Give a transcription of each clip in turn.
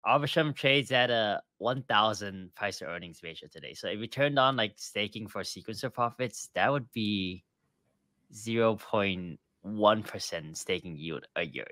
Arbitrum trades at a 1,000 price to earnings ratio today. So if we turned on like staking for sequencer profits, that would be 0.1% staking yield a year,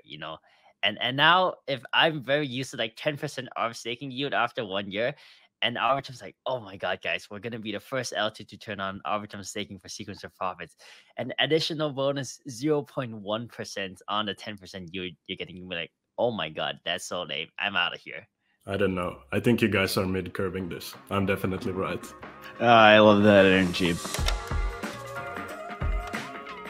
And now if I'm very used to like 10% of staking yield after 1 year, and Arbitrum's like, oh my God, guys, we're gonna be the first L2 to turn on Arbitrum staking for sequencer profits. An additional bonus 0.1% on the 10% yield you're getting. You're like, oh my God, that's so lame. I'm out of here. I don't know. I think you guys are mid-curving this. I'm definitely right. I love that energy.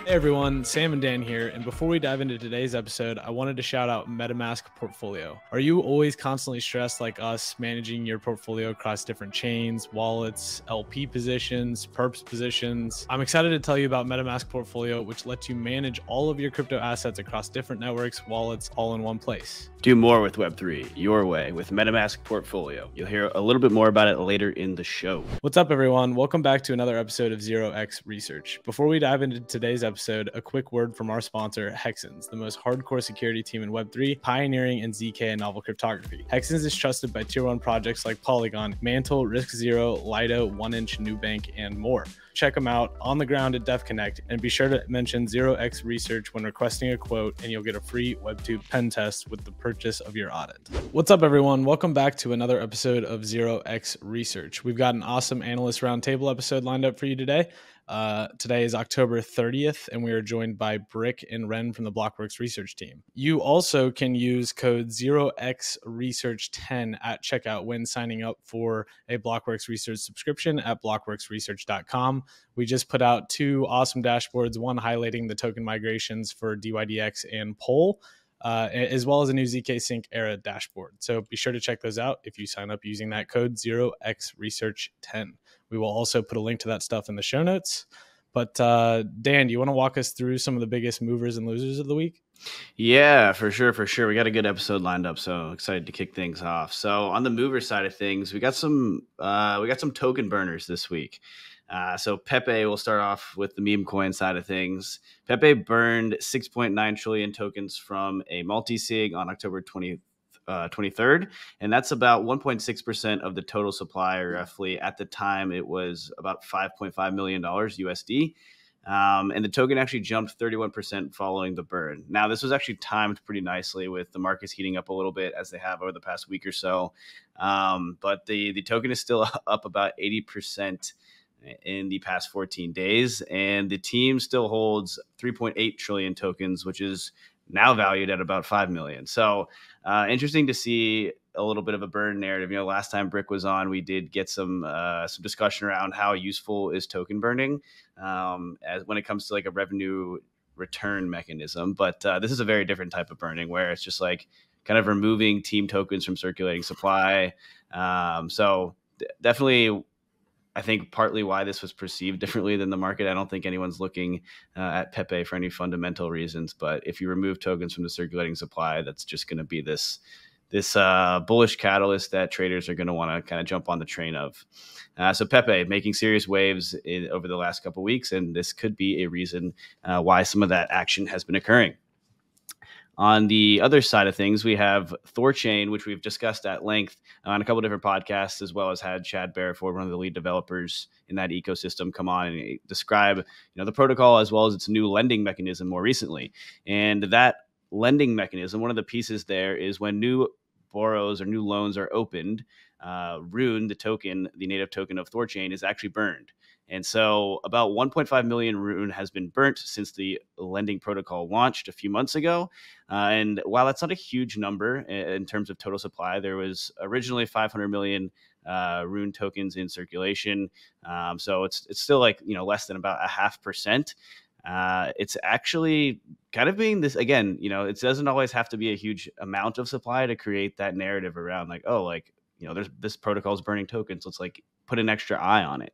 Hey everyone, Sam and Dan here, and before we dive into today's episode, I wanted to shout out Metamask Portfolio. Are you always constantly stressed like us, managing your portfolio across different chains, wallets, LP positions, perps positions? I'm excited to tell you about Metamask Portfolio, which lets you manage all of your crypto assets across different networks, wallets, all in one place. Do more with Web3 your way with Metamask Portfolio. You'll hear a little bit more about it later in the show. What's up, everyone? Welcome back to another episode of 0x Research. Before we dive into today's episode, a quick word from our sponsor, Hexens, the most hardcore security team in Web3, pioneering in zk and novel cryptography. Hexens is trusted by tier 1 projects like Polygon, Mantle, RiskZero, Lido, 1inch, Nubank, and more. Check them out on the ground at DevConnect, and be sure to mention 0x Research when requesting a quote, and you'll get a free WebTube pen test with the purchase of your audit. What's up, everyone? Welcome back to another episode of 0x Research. We've got an awesome analyst roundtable episode lined up for you today. Today is October 30th, and we are joined by Brick and Ren from the Blockworks Research team. You also can use code 0xresearch10 at checkout when signing up for a Blockworks Research subscription at blockworksresearch.com. We just put out 2 awesome dashboards, one highlighting the token migrations for dYdX and Pol, as well as a new ZK Sync era dashboard. So be sure to check those out if you sign up using that code 0xresearch10. We will also put a link to that stuff in the show notes. But Dan, do you want to walk us through some of the biggest movers and losers of the week? Yeah, for sure. We got a good episode lined up, so excited to kick things off. So on the mover side of things, we got some token burners this week. So Pepe will start off with the meme coin side of things. Pepe burned 6.9 trillion tokens from a multi-sig on October 23rd, and that's about 1.6% of the total supply, roughly. At the time, it was about $5.5 million USD. And the token actually jumped 31% following the burn. Now, this was actually timed pretty nicely with the markets heating up a little bit as they have over the past week or so. But the token is still up about 80% in the past 14 days. And the team still holds 3.8 trillion tokens, which is now valued at about 5 million. So interesting to see a little bit of a burn narrative. Last time Brick was on, we did get some discussion around how useful is token burning as when it comes to like a revenue return mechanism. But this is a very different type of burning where it's just like kind of removing team tokens from circulating supply. So definitely, I think partly why this was perceived differently than the market. I don't think anyone's looking at Pepe for any fundamental reasons, but if you remove tokens from the circulating supply, that's just going to be this bullish catalyst that traders are going to want to kind of jump on the train of. So Pepe making serious waves over the last couple of weeks, and this could be a reason why some of that action has been occurring. On the other side of things, we have Thorchain, which we've discussed at length on a couple of different podcasts, as well as had Chad Barraford, one of the lead developers in that ecosystem, come on and describe the protocol as well as its new lending mechanism more recently. And that lending mechanism, one of the pieces there is when new borrows or new loans are opened, RUNE, the native token of Thorchain, is actually burned. And so about 1.5 million RUNE has been burnt since the lending protocol launched a few months ago. And while that's not a huge number in terms of total supply, there was originally 500 million RUNE tokens in circulation. So it's still like, less than about 0.5%. It's actually kind of being this, again, it doesn't always have to be a huge amount of supply to create that narrative around like, oh, like, there's this protocol is burning tokens. Let's like put an extra eye on it.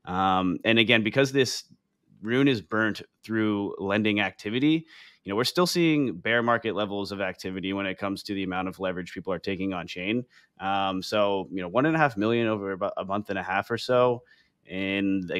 And again, because this RUNE is burnt through lending activity, we're still seeing bear market levels of activity when it comes to the amount of leverage people are taking on chain. So, 1.5 million over about a month and a half or so. And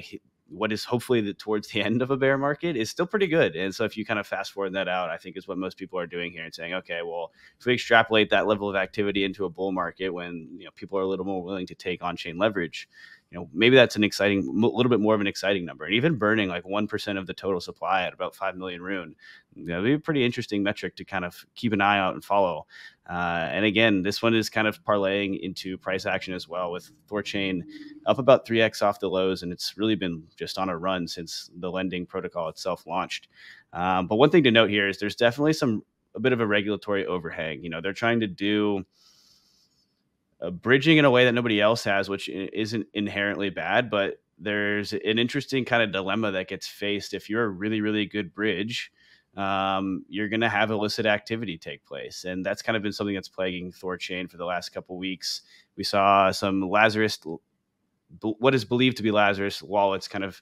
what is hopefully towards the end of a bear market is still pretty good. And so if you kind of fast forward that out, I think is what most people are doing here and saying, okay, well, if we extrapolate that level of activity into a bull market when, you know, people are a little more willing to take on-chain leverage, you know, maybe that's an exciting, a little bit more of an exciting number. And even burning like 1% of the total supply at about 5 million Rune, you know, it'd be a pretty interesting metric to kind of keep an eye out and follow. And again, this one is kind of parlaying into price action as well, with Thorchain up about 3x off the lows. And it's really been just on a run since the lending protocol itself launched. But one thing to note here is there's definitely a bit of a regulatory overhang. You know, they're trying to do bridging in a way that nobody else has, which isn't inherently bad, but there's an interesting kind of dilemma that gets faced. If you're a really, really good bridge, you're going to have illicit activity take place. And that's kind of been something that's plaguing Thorchain for the last couple of weeks. We saw some Lazarus, what is believed to be Lazarus wallets kind of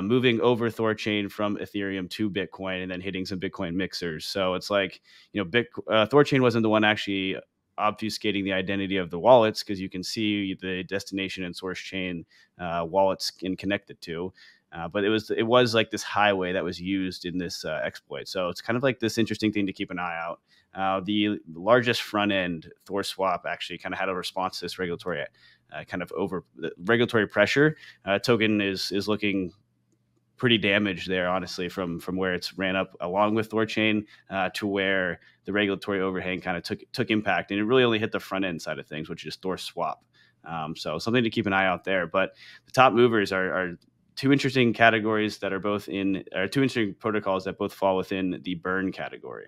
moving over Thorchain from Ethereum to Bitcoin and then hitting some Bitcoin mixers. So it's like, you know, Thorchain wasn't the one actually obfuscating the identity of the wallets, because you can see the destination and source chain wallets can connect it to. But it was like this highway that was used in this exploit. So it's kind of like this interesting thing to keep an eye out. The largest front end, ThorSwap, actually kind of had a response to this regulatory regulatory pressure. Token is looking pretty damaged there, honestly, from where it's ran up along with Thorchain to where the regulatory overhang kind of took impact, and it really only hit the front end side of things, which is ThorSwap. So something to keep an eye out there. But the top movers are two interesting categories that are two interesting protocols that both fall within the burn category.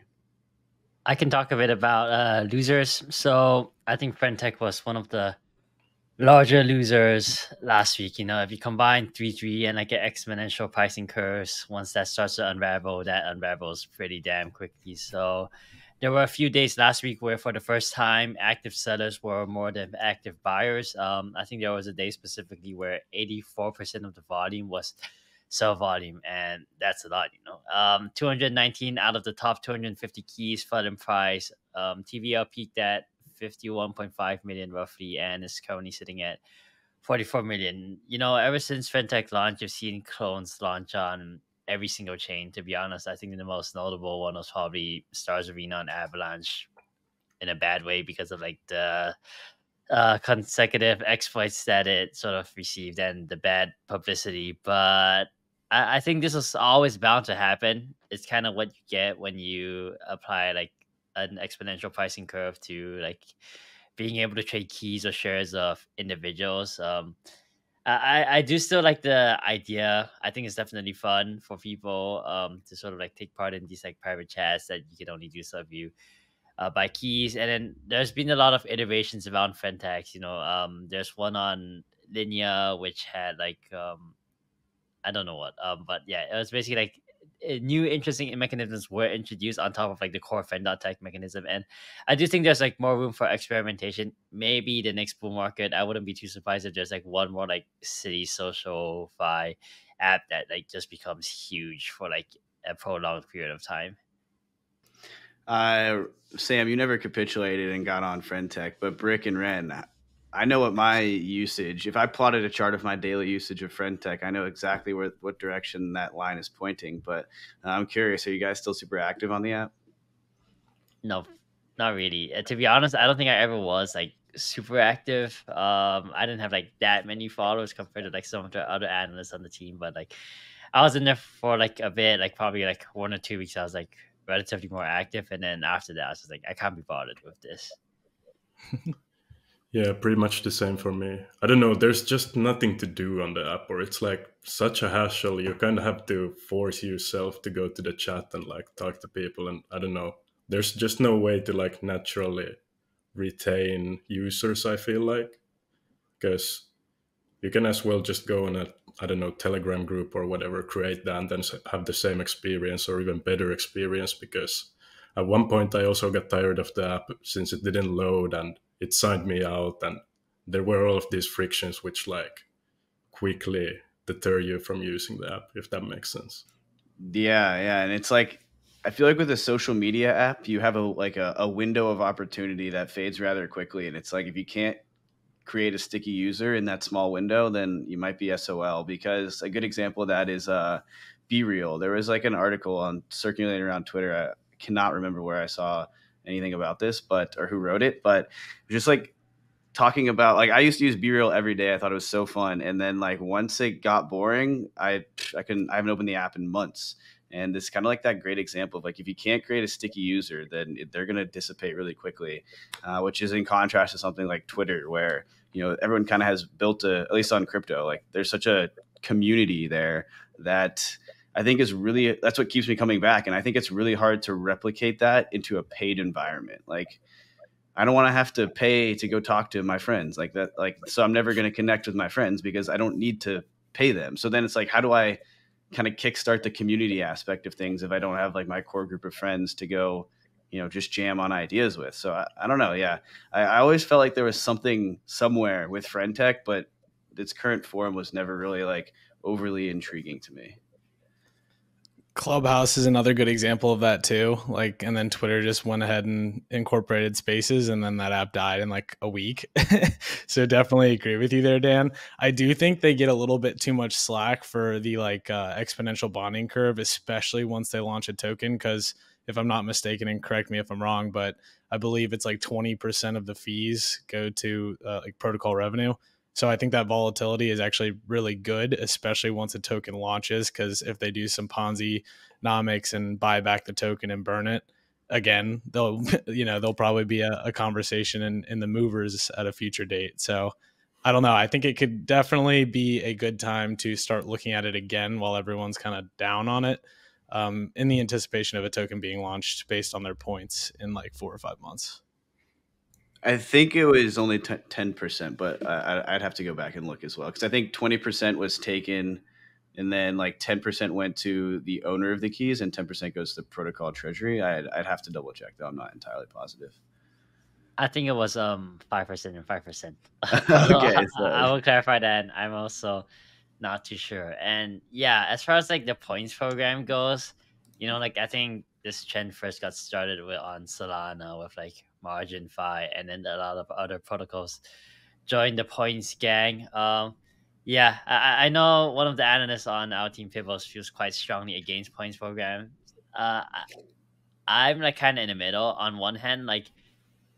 I can talk a bit about losers. So I think Friend.Tech was one of the larger losers last week. You know, if you combine 3-3 and like an exponential pricing curves, once that starts to unravel, that unravels pretty damn quickly. So there were a few days last week where for the first time, active sellers were more than active buyers. I think there was a day specifically where 84% of the volume was sell volume, and that's a lot, you know. 219 out of the top 250 keys fell in price. TVL peaked at 51.5 million roughly, and is currently sitting at 44 million. You know, ever since Friend.Tech launched, you've seen clones launch on every single chain. To be honest, I think the most notable one was probably Stars Arena and Avalanche, in a bad way because of like the consecutive exploits that it sort of received and the bad publicity. But I think this was always bound to happen. It's kind of what you get when you apply like an exponential pricing curve to like being able to trade keys or shares of individuals. I do still like the idea. I think it's definitely fun for people to sort of like take part in these like private chats that you can only do so if you buy keys. And then there's been a lot of iterations around Friend.Tech. You know, there's one on Linea which had like I don't know what, but yeah, it was basically like new interesting mechanisms were introduced on top of like the core Friend.Tech mechanism. And I do think there's like more room for experimentation. Maybe the next bull market, I wouldn't be too surprised if there's like one more like city social fi app that like just becomes huge for like a prolonged period of time. Sam, you never capitulated and got on Friend.Tech, but Brick and Ren, I know what my usage, if I plotted a chart of my daily usage of Friend.Tech, I know exactly what direction that line is pointing. But I'm curious, are you guys still super active on the app? No, not really. To be honest, I don't think I ever was like super active. I didn't have like that many followers compared to like some of the other analysts on the team. But like I was in there for like a bit, like probably like 1 or 2 weeks. I was like relatively more active. And then after that, I was just like, I can't be bothered with this. Yeah, pretty much the same for me. I don't know, there's just nothing to do on the app, or it's like such a hassle. You kind of have to force yourself to go to the chat and like talk to people. And I don't know, there's just no way to like naturally retain users, I feel like. Because you can as well just go in a, I don't know, Telegram group or whatever, create that and then have the same experience or even better experience. Because at one point I also got tired of the app since it didn't load and it signed me out, and there were all of these frictions which like quickly deter you from using the app, if that makes sense. Yeah. And it's like, I feel like with a social media app, you have a window of opportunity that fades rather quickly. And it's like, if you can't create a sticky user in that small window, then you might be SOL, because a good example of that is Be Real. There was like an article on circulating around Twitter. I cannot remember where I saw anything about this, or who wrote it, but just like talking about, like, I used to use Be Real every day. I thought it was so fun. And then like once it got boring, I haven't opened the app in months. And it's kind of like that great example of like, if you can't create a sticky user, then they're going to dissipate really quickly, which is in contrast to something like Twitter, where, you know, everyone kind of has built at least on crypto, like there's such a community there that I think that's what keeps me coming back. And I think it's really hard to replicate that into a paid environment. Like, I don't want to have to pay to go talk to my friends like that. Like, so I'm never going to connect with my friends because I don't need to pay them. So then it's like, how do I kind of kickstart the community aspect of things if I don't have like my core group of friends to go, you know, just jam on ideas with? So I don't know. Yeah. I always felt like there was something somewhere with Friend.Tech, but its current form was never really like overly intriguing to me. Clubhouse is another good example of that too. Like, and then Twitter just went ahead and incorporated Spaces, and then that app died in like a week. So definitely agree with you there, Dan. I do think they get a little bit too much slack for the like exponential bonding curve, especially once they launch a token. Because if I'm not mistaken, and correct me if I'm wrong, but I believe it's like 20% of the fees go to like protocol revenue. So I think that volatility is actually really good, especially once a token launches, because if they do some Ponzi-nomics and buy back the token and burn it, again, there'll probably be a conversation in the movers at a future date. So I don't know. I think it could definitely be a good time to start looking at it again while everyone's kind of down on it, in the anticipation of a token being launched based on their points in like 4 or 5 months. I think it was only 10%, but I'd have to go back and look as well, because I think 20% was taken, and then like 10% went to the owner of the keys, and 10% goes to the protocol treasury. I'd have to double check though. I'm not entirely positive. I think it was 5% and 5%. Okay, I will clarify that. I'm also not too sure. And yeah, as far as like the points program goes, you know, like I think this trend first got started on Solana with like Margin Fi, and then a lot of other protocols joined the points gang. Yeah, I know one of the analysts on our team, Pibbles, feels quite strongly against points program. I'm like kind of in the middle. On one hand, like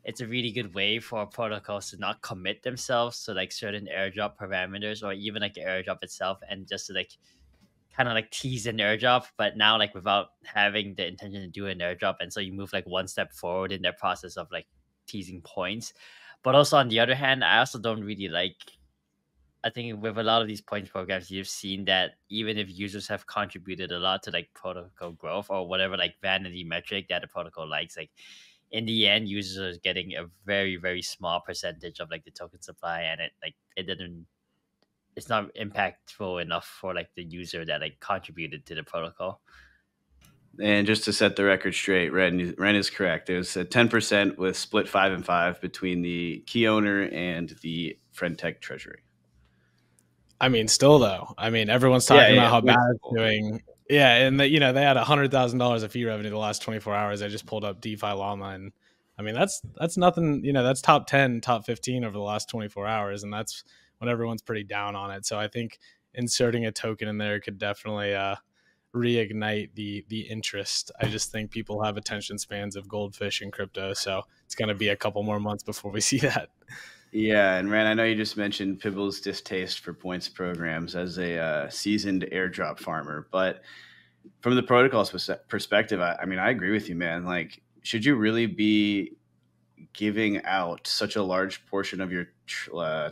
it's a really good way for protocols to not commit themselves to like certain airdrop parameters or even like the airdrop itself, and just to like kind of like tease an airdrop, but now like without having the intention to do an airdrop. And so you move like one step forward in their process of like teasing points. But also on the other hand, I also don't really like, I think with a lot of these points programs, you've seen that even if users have contributed a lot to like protocol growth or whatever like vanity metric that the protocol likes, like in the end, users are getting a very, very small percentage of like the token supply, and it's not impactful enough for like the user that like contributed to the protocol. And just to set the record straight, Ren is correct. There's a 10% with split 5 and 5 between the key owner and the Friend.Tech treasury. I mean, still though, everyone's talking about how bad it's doing. Yeah, and they had $100,000 of fee revenue the last 24 hours. I just pulled up DeFi Online. I mean, that's nothing. That's top 10, top 15 over the last 24 hours, and that's when everyone's pretty down on it. So I think inserting a token in there could definitely reignite the interest. I just think people have attention spans of goldfish in crypto, so it's going to be a couple more months before we see that. Yeah, and Rand, I know you just mentioned Pibble's distaste for points programs as a seasoned airdrop farmer, but from the protocol's perspective, I mean, I agree with you, man. Like, should you really be giving out such a large portion of your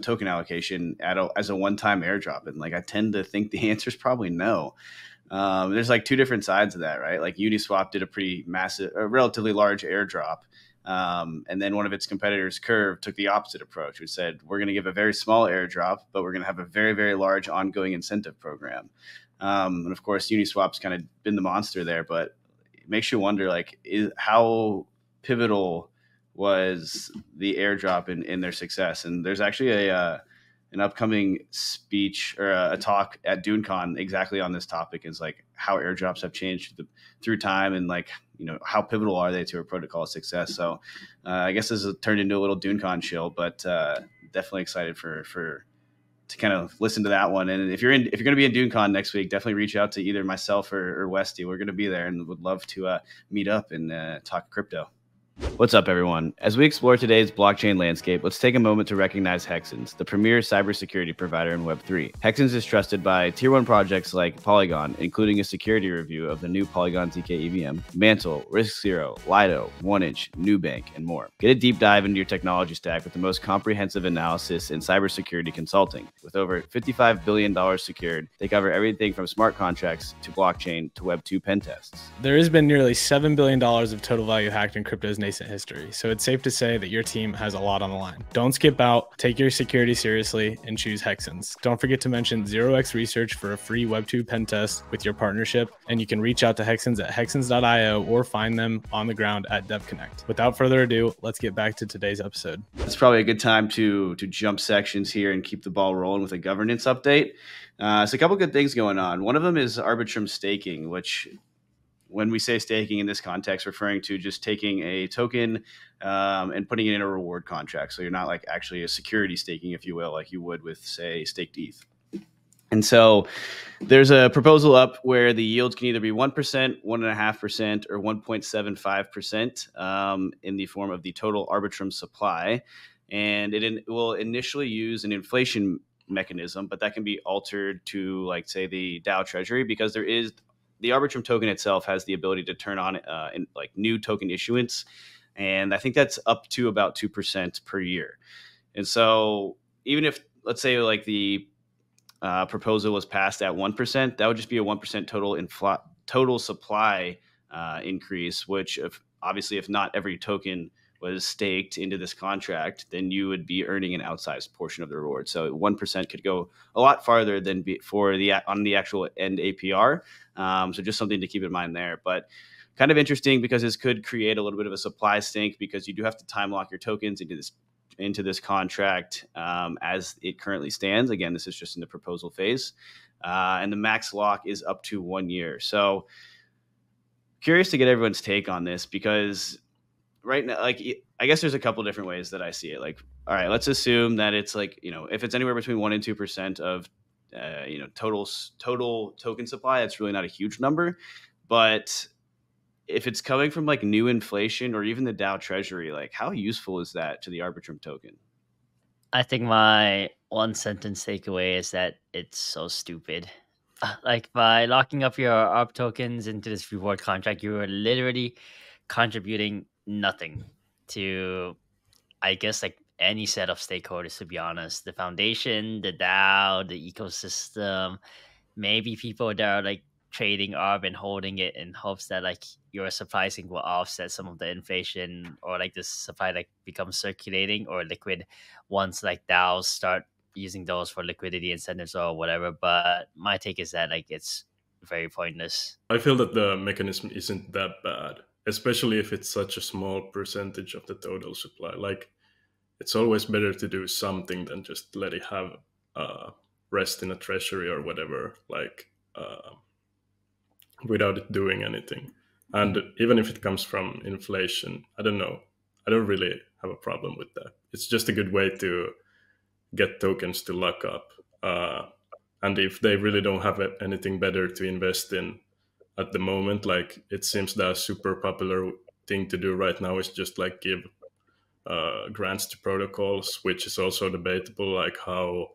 token allocation as a one-time airdrop? And like, I tend to think the answer is probably no. There's like two different sides of that, right? Like Uniswap did a relatively large airdrop. And then one of its competitors, Curve, took the opposite approach, which said, we're going to give a very small airdrop, but we're going to have a very, very large ongoing incentive program. And of course, Uniswap's kind of been the monster there, but it makes you wonder, like, how pivotal was the airdrop in their success? And there's actually an upcoming speech or a talk at DuneCon exactly on this topic, is like how airdrops have changed through time, and like, how pivotal are they to a protocol success? So I guess this has turned into a little DuneCon chill, but definitely excited to kind of listen to that one. And if you're going to be in DuneCon next week, definitely reach out to either myself or Westy. We're going to be there and would love to meet up and talk crypto. What's up, everyone? As we explore today's blockchain landscape, let's take a moment to recognize Hexens, the premier cybersecurity provider in Web3. Hexens is trusted by tier 1 projects like Polygon, including a security review of the new Polygon zkEVM, Mantle, RiskZero, Lido, 1inch, Nubank, and more. Get a deep dive into your technology stack with the most comprehensive analysis in cybersecurity consulting. With over $55 billion secured, they cover everything from smart contracts to blockchain to Web2 pen tests. There has been nearly $7 billion of total value hacked in crypto's nascent history, so it's safe to say that your team has a lot on the line. Don't skip out, take your security seriously, and choose Hexens. Don't forget to mention 0x Research for a free Web2 pen test with your partnership, and you can reach out to Hexens at hexens.io or find them on the ground at DevConnect. Without further ado, let's get back to today's episode. It's probably a good time to jump sections here and keep the ball rolling with a governance update. So a couple good things going on. One of them is Arbitrum staking, which, when we say staking in this context, referring to just taking a token and putting it in a reward contract. So you're not like actually a security staking, if you will, like you would with, say, staked ETH. And so there's a proposal up where the yields can either be 1%, 1.5%, or 1.75% in the form of the total Arbitrum supply. And it will initially use an inflation mechanism, but that can be altered to, like, say, the DAO treasury, because there is the Arbitrum token itself has the ability to turn on in like new token issuance. And I think that's up to about 2% per year. And so even if, let's say, like the proposal was passed at 1%, that would just be a 1% total supply increase, which obviously if not every token was staked into this contract, then you would be earning an outsized portion of the reward. So 1% could go a lot farther than on the actual end APR. So just something to keep in mind there. But kind of interesting because this could create a little bit of a supply sink, because you do have to time lock your tokens into this contract as it currently stands. Again, this is just in the proposal phase. And the max lock is up to 1 year. So curious to get everyone's take on this, because right now, like, I guess there's a couple different ways that I see it. Like, all right, let's assume that it's like, if it's anywhere between 1% and 2% of, total token supply, it's really not a huge number. But if it's coming from like new inflation or even the DAO treasury, like how useful is that to the Arbitrum token? I think my one sentence takeaway is that it's so stupid. Like, by locking up your ARB tokens into this reward contract, you are literally contributing nothing to, I guess, like any set of stakeholders, to be honest. The foundation, the DAO, the ecosystem, maybe people that are like trading ARB and holding it in hopes that like your supply sync will offset some of the inflation, or like this supply like becomes circulating or liquid once like DAOs start using those for liquidity incentives or whatever. But my take is that like it's very pointless. I feel that the mechanism isn't that bad, especially if it's such a small percentage of the total supply. Like, it's always better to do something than just let it have rest in a treasury or whatever, like without it doing anything. And even if it comes from inflation, I don't know. I don't really have a problem with that. It's just a good way to get tokens to lock up. And if they really don't have anything better to invest in at the moment, like it seems that a super popular thing to do right now is just like give grants to protocols, which is also debatable, like how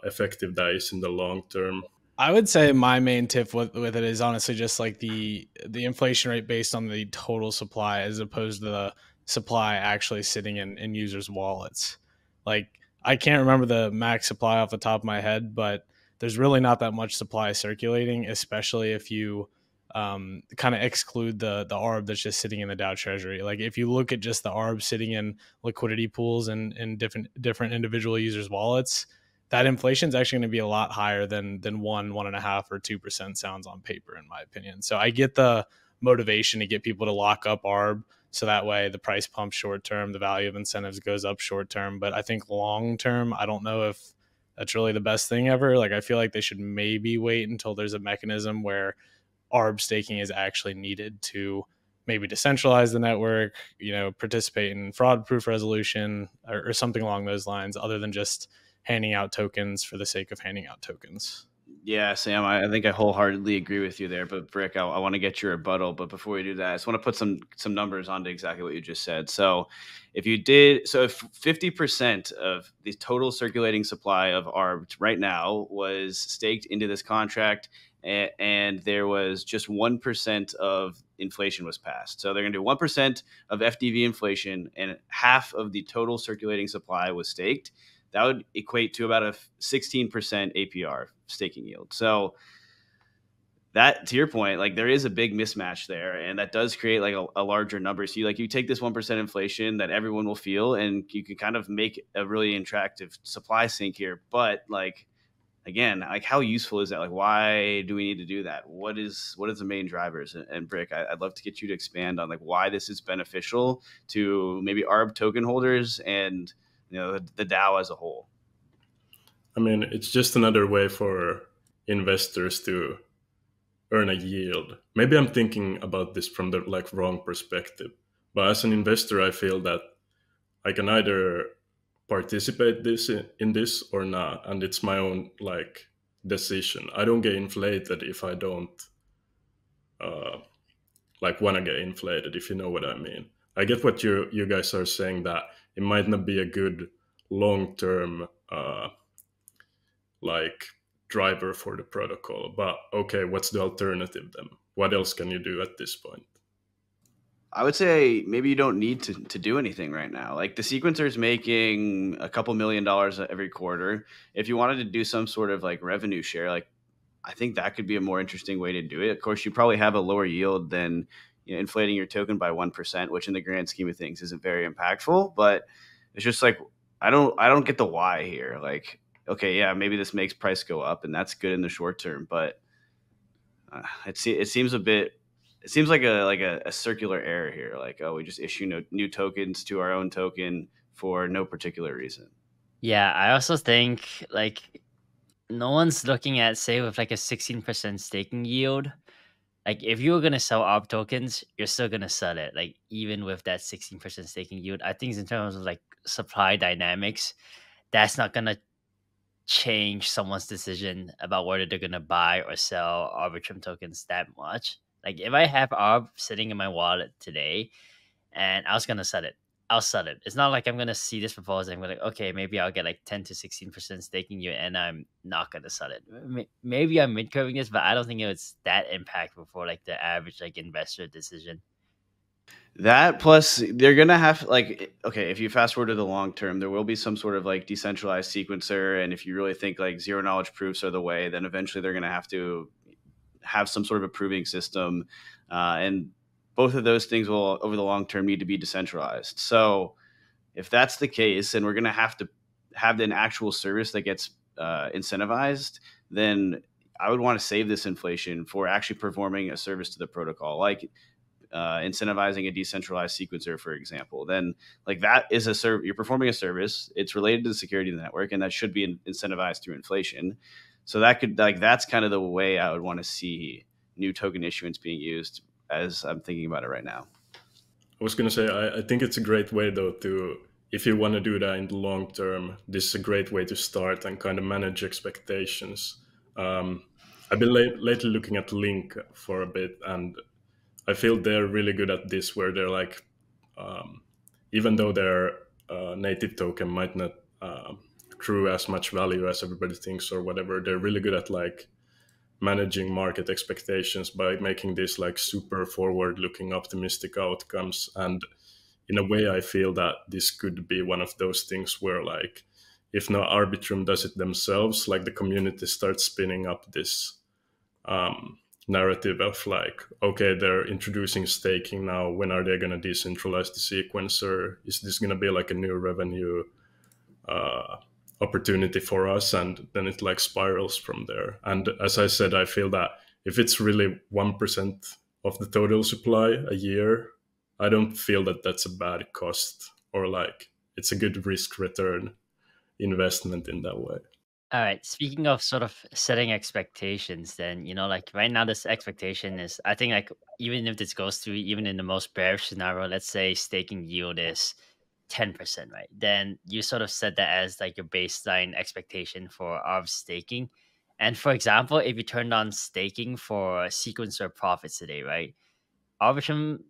effective that is in the long term. I would say my main tip with it is honestly just like the inflation rate based on the total supply, as opposed to the supply actually sitting in users' wallets. Like, I can't remember the max supply off the top of my head, but there's really not that much supply circulating, especially if you kind of exclude the ARB that's just sitting in the DAO treasury. Like, if you look at just the ARB sitting in liquidity pools and in different individual users' wallets, that inflation is actually going to be a lot higher than 1.5%, or 2% sounds on paper, in my opinion. So I get the motivation to get people to lock up ARB, so that way the price pumps short term, the value of incentives goes up short term. But I think long term, I don't know if that's really the best thing ever. Like, I feel like they should maybe wait until there's a mechanism where ARB staking is actually needed to maybe decentralize the network, participate in fraud proof resolution or something along those lines, other than just handing out tokens for the sake of handing out tokens. Yeah, Sam, I think I wholeheartedly agree with you there. But Brick, I want to get your rebuttal. But before we do that, I just want to put some numbers onto exactly what you just said. So if 50% of the total circulating supply of ARB right now was staked into this contract, and there was just 1% of inflation was passed. So they're going to do 1% of FDV inflation, and half of the total circulating supply was staked. That would equate to about a 16% APR staking yield. So that, to your point, like there is a big mismatch there, and that does create like a larger number. So you take this 1% inflation that everyone will feel, and you can kind of make a really attractive supply sink here. But like, again, like how useful is that? Like, why do we need to do that? What is the main drivers? And Brick, I'd love to get you to expand on like why this is beneficial to maybe ARB token holders and the DAO as a whole. I mean, it's just another way for investors to earn a yield. Maybe I'm thinking about this from the wrong perspective, but as an investor, I feel that I can either participate in this or not, and it's my own decision. I don't get inflated if I don't want to get inflated, if you know what I mean. I get what you guys are saying, that it might not be a good long-term driver for the protocol, but okay, what's the alternative then? What else can you do at this point? I would say maybe you don't need to do anything right now. Like the sequencer is making a couple $1 million every quarter. If you wanted to do some sort of like revenue share, like I think that could be a more interesting way to do it. Of course, you probably have a lower yield than inflating your token by 1%, which in the grand scheme of things isn't very impactful. But it's just like I don't get the why here. Like, okay, yeah, maybe this makes price go up, and that's good in the short term, but it seems a bit. It seems like a circular error here. Like, oh, we just issue new tokens to our own token for no particular reason. Yeah, I also think like no one's looking at, say, with like a 16% staking yield. Like if you were gonna sell ARB tokens, you're still gonna sell it. Like even with that 16% staking yield, I think in terms of like supply dynamics, that's not gonna change someone's decision about whether they're gonna buy or sell Arbitrum tokens that much. Like if I have ARB sitting in my wallet today and I was gonna sell it, I'll sell it. It's not like I'm gonna see this proposal and I'm like, okay, maybe I'll get like 10 to 16% staking yield, and I'm not gonna sell it. Maybe I'm mid curving this, but I don't think it's that impactful for like the average like investor decision. That plus they're gonna have okay, if you fast forward to the long term, there will be some sort of like decentralized sequencer, and if you really think like zero knowledge proofs are the way, then eventually they're gonna have to have some sort of approving system, and both of those things will over the long term need to be decentralized. So if that's the case, and we're gonna have to have an actual service that gets incentivized, then I would want to save this inflation for actually performing a service to the protocol, like incentivizing a decentralized sequencer, for example. Then like that is a service, you're performing a service, it's related to the security of the network, and that should be incentivized through inflation. So that could that's kind of the way I would want to see new token issuance being used as I'm thinking about it right now. I was going to say, I think it's a great way though to, if you want to do that in the long term, this is a great way to start and kind of manage expectations. I've been lately looking at Link for a bit, and I feel they're really good at this, where they're like, even though their native token might not accrue as much value as everybody thinks or whatever, they're really good at like managing market expectations by making this like super forward-looking optimistic outcomes. And in a way, I feel that this could be one of those things where like, if not Arbitrum does it themselves, like the community starts spinning up this narrative of like, okay, they're introducing staking now. When are they going to decentralize the sequencer? Is this going to be like a new revenue opportunity for us? And then it like spirals from there. And as I said, I feel that if it's really 1% of the total supply a year, I don't feel that that's a bad cost, or like it's a good risk return investment in that way. All right. Speaking of sort of setting expectations, then, like right now, this expectation is, I think, like, even if this goes through, even in the most bearish scenario, let's say staking yield is 10%, right? Then you sort of set that as like your baseline expectation for ARB staking. And for example, if you turned on staking for sequencer profits today, right? Arbitrum,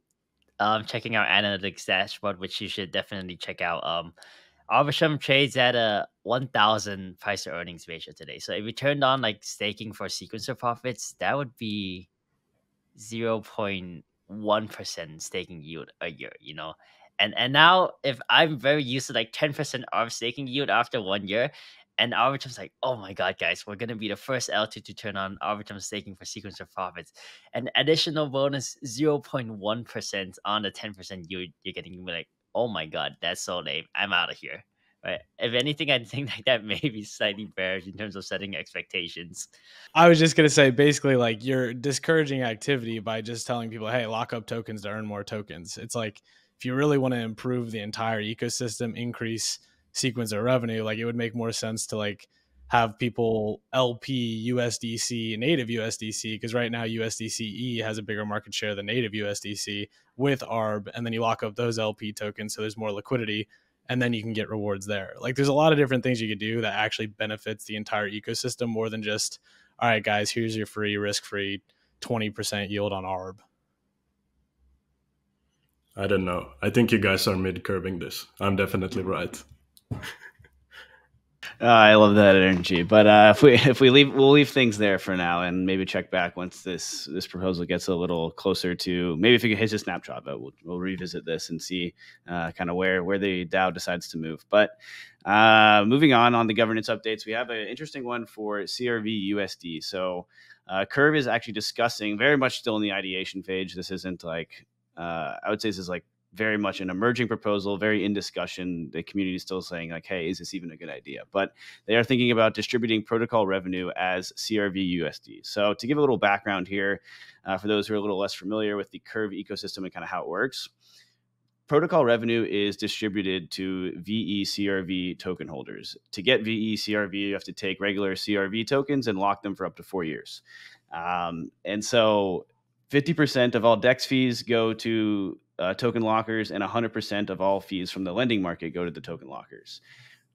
checking our analytics dashboard, which you should definitely check out. Arbitrum trades at a 1,000 price to earnings ratio today. So if we turned on like staking for sequencer profits, that would be 0.1% staking yield a year, And now if I'm very used to like 10% of staking yield after 1 year, and Arbitrum's like, oh my god, guys, we're gonna be the first L2 to turn on Arbitrum staking for sequencer profits. An additional bonus 0.1% on the 10% yield you're getting. You'll be like, oh my god, that's so lame. I'm out of here. Right. If anything, I think like that may be slightly bearish in terms of setting expectations. I was just going to say, basically, like, you're discouraging activity by just telling people, hey, lock up tokens to earn more tokens. It's like, if you really want to improve the entire ecosystem, increase sequencer revenue, like, it would make more sense to like have people LP USDC native USDC, because right now USDCE has a bigger market share than native USDC with ARB, and then you lock up those LP tokens so there's more liquidity, and then you can get rewards there. Like, there's a lot of different things you could do that actually benefits the entire ecosystem more than just, all right, guys, here's your free, risk-free 20% yield on ARB. I don't know. I think you guys are mid-curving this. I'm definitely right. I love that energy. But if we leave, we'll leave things there for now, and maybe check back once this proposal gets a little closer to, maybe if it hits a snapshot. But we'll revisit this and see kind of where the DAO decides to move. But moving on the governance updates, we have an interesting one for CRV USD. So Curve is actually discussing, very much still in the ideation phase. This isn't like I would say this is like very much an emerging proposal, very in discussion. The community is still saying like, hey, is this even a good idea? But they are thinking about distributing protocol revenue as CRV USD. So to give a little background here, for those who are a little less familiar with the Curve ecosystem and kind of how it works, protocol revenue is distributed to VeCRV token holders. To get VeCRV, you have to take regular CRV tokens and lock them for up to 4 years. And so 50% of all DEX fees go to token lockers, and 100% of all fees from the lending market go to the token lockers.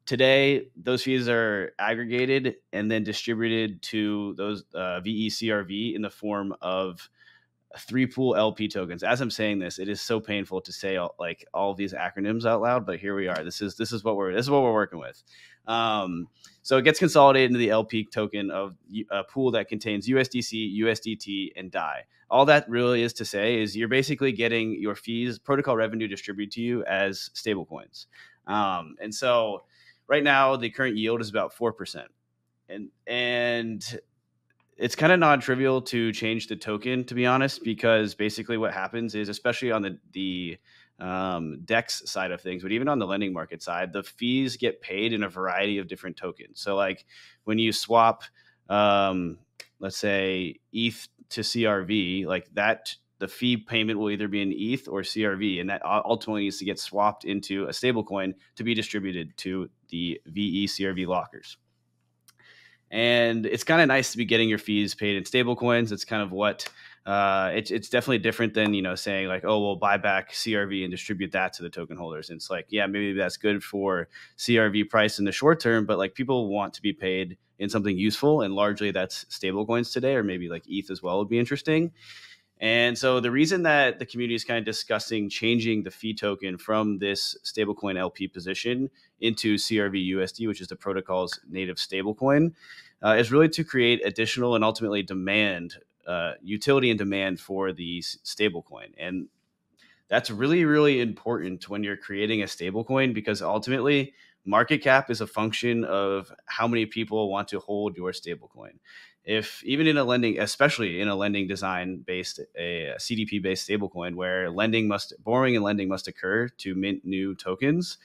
Today, those fees are aggregated and then distributed to those VeCRV in the form of 3-pool LP tokens. As I'm saying this, it is so painful to say all of these acronyms out loud, but here we are. This is what we're working with. So it gets consolidated into the LP token of a pool that contains USDC, USDT, and DAI. All that really is to say is you're basically getting your fees, protocol revenue distributed to you as stablecoins. And so right now the current yield is about 4%. And it's kind of non-trivial to change the token, to be honest, because basically what happens is, especially on the DEX side of things, but even on the lending market side, the fees get paid in a variety of different tokens. So like when you swap, let's say ETH to CRV, like that, the fee payment will either be in ETH or CRV, and that ultimately needs to get swapped into a stablecoin to be distributed to the VeCRV lockers. And it's kind of nice to be getting your fees paid in stable coins. It's kind of what it's definitely different than, saying like, oh, we'll buy back CRV and distribute that to the token holders. And it's like, yeah, maybe that's good for CRV price in the short term, but like people want to be paid in something useful. And largely that's stable coins today, or maybe like ETH as well would be interesting. And so the reason that the community is kind of discussing changing the fee token from this stablecoin LP position into CRV USD, which is the protocol's native stablecoin, is really to create additional and ultimately demand, utility and demand for the stablecoin. And that's really, really important when you're creating a stablecoin, because ultimately market cap is a function of how many people want to hold your stablecoin. If even in a lending, especially in a lending design based, a CDP based stablecoin where borrowing and lending must occur to mint new tokens,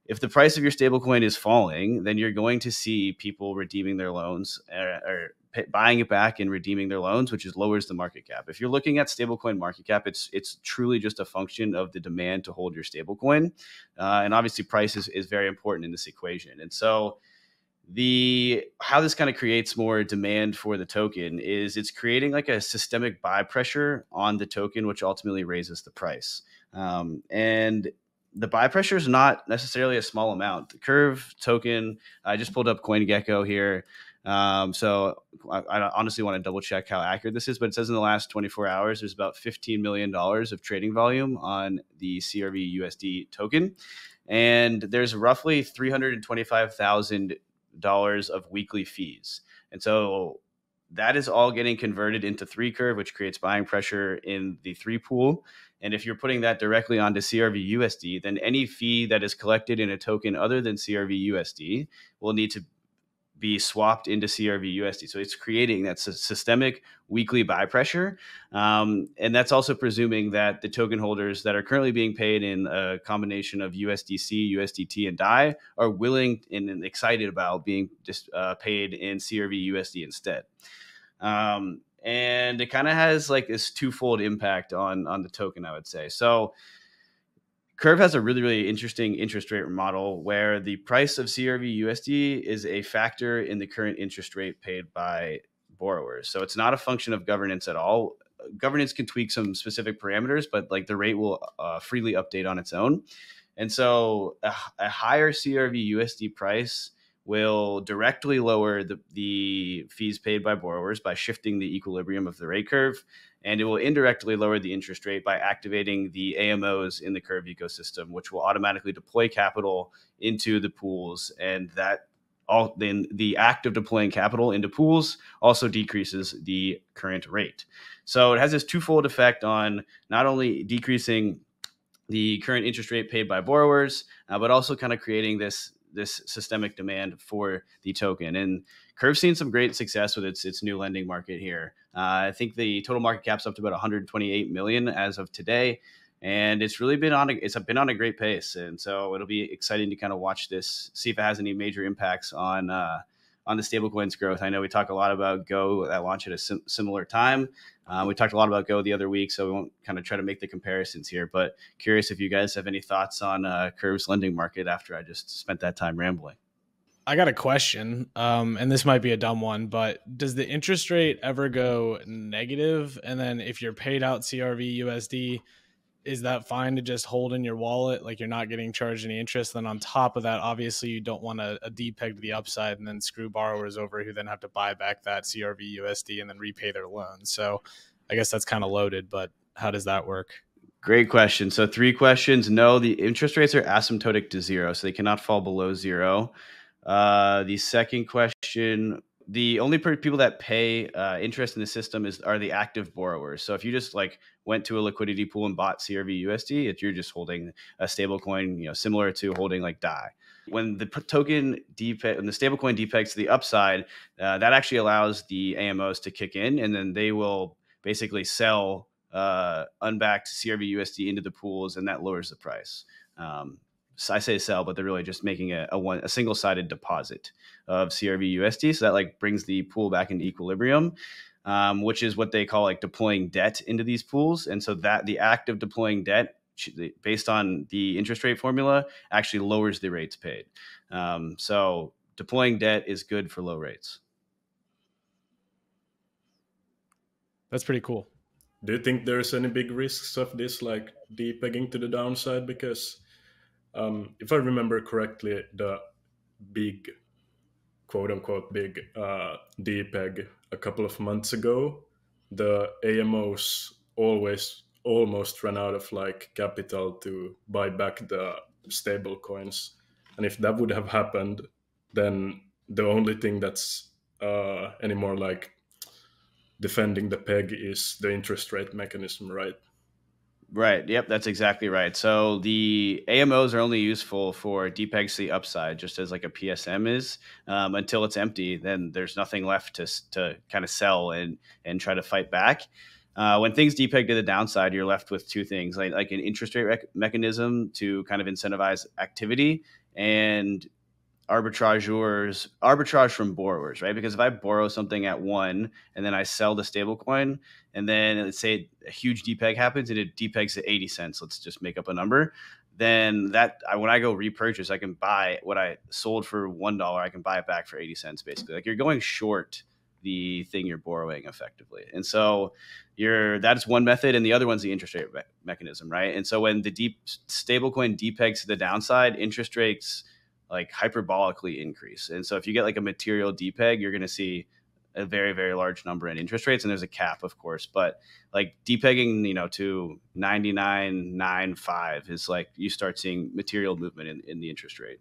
if the price of your stablecoin is falling, then you're going to see people redeeming their loans or buying it back and redeeming their loans, which lowers the market cap. If you're looking at stablecoin market cap, it's truly just a function of the demand to hold your stablecoin. And obviously price is very important in this equation. And so how this kind of creates more demand for the token is it's creating like a systemic buy pressure on the token, which ultimately raises the price. And the buy pressure is not necessarily a small amount. The Curve token, I just pulled up CoinGecko here. So I honestly want to double check how accurate this is, but it says in the last 24 hours, there's about $15 million of trading volume on the CRV USD token. And there's roughly $325,000 of weekly fees. And so that is all getting converted into 3 Curve, which creates buying pressure in the 3 pool. And if you're putting that directly onto CRV USD, then any fee that is collected in a token other than CRV USD will need to be swapped into CRV USD. So it's creating that systemic weekly buy pressure. And that's also presuming that the token holders that are currently being paid in a combination of USDC, USDT, and DAI are willing and excited about being paid in CRV USD instead. And it kind of has like this twofold impact on the token, I would say. So Curve has a really, really interesting interest rate model where the price of CRV USD is a factor in the current interest rate paid by borrowers. So it's not a function of governance at all. Governance can tweak some specific parameters, but like the rate will freely update on its own. And so a higher CRV USD price will directly lower the fees paid by borrowers by shifting the equilibrium of the rate curve. And it will indirectly lower the interest rate by activating the AMOs in the Curve ecosystem, which will automatically deploy capital into the pools. And then the act of deploying capital into pools also decreases the current rate. So it has this twofold effect on not only decreasing the current interest rate paid by borrowers, but also kind of creating this systemic demand for the token. And Curve's seen some great success with its new lending market here. I think the total market cap's up to about 128 million as of today, and it's really been on a great pace. And so it'll be exciting to kind of watch this, see if it has any major impacts on the stablecoins growth. I know we talk a lot about Go that launched at a similar time. We talked a lot about Go the other week, so we won't kind of try to make the comparisons here, but curious if you guys have any thoughts on Curve's lending market after I just spent that time rambling. I got a question, and this might be a dumb one, but does the interest rate ever go negative? And then if you're paid out CRV USD, is that fine to just hold in your wallet? Like you're not getting charged any interest. Then on top of that, obviously you don't want a depeg to the upside and then screw borrowers over who then have to buy back that CRV USD and then repay their loans. So I guess that's kind of loaded, but how does that work? Great question. So 3 questions. No, the interest rates are asymptotic to 0, so they cannot fall below 0. The second question, the only people that pay interest in the system are the active borrowers. So if you just like went to a liquidity pool and bought CRV USD, you're just holding a stable coin, similar to holding like DAI. When the token depeg and the stablecoin depegs to the upside, that actually allows the AMOs to kick in, and then they will basically sell unbacked CRV USD into the pools, and that lowers the price. So I say sell, but they're really just making a single-sided deposit of CRV USD. So that like brings the pool back into equilibrium, which is what they call like deploying debt into these pools. And so that the act of deploying debt based on the interest rate formula actually lowers the rates paid. So deploying debt is good for low rates. That's pretty cool. Do you think there's any big risks of this, like depegging to the downside? Because if I remember correctly, the big, quote-unquote big depeg a couple of months ago, the AMOs almost ran out of like capital to buy back the stable coins. And if that would have happened, then the only thing that's anymore like defending the peg is the interest rate mechanism, right? Right. Yep. That's exactly right. So the AMOs are only useful for depegs to the upside, just as like a PSM is, until it's empty. Then there's nothing left to kind of sell and try to fight back. When things depeg to the downside, you're left with 2 things, like an interest rate mechanism to kind of incentivize activity, and arbitrage from borrowers, right? Because if I borrow something at 1 and then I sell the stable coin, and then let's say a huge depeg happens and it depegs to 80 cents, let's just make up a number, then when I go repurchase, I can buy what I sold for $1. I can buy it back for 80 cents, basically. Like, you're going short the thing you're borrowing effectively. And so that's one method. And the other one's the interest rate mechanism, right? And so when the stablecoin depegs to the downside, interest rates like hyperbolically increase. And so if you get like a material depeg, you're going to see a very, very large number in interest rates. And there's a cap, of course, but like depegging, to 99.95 is like you start seeing material movement in the interest rate.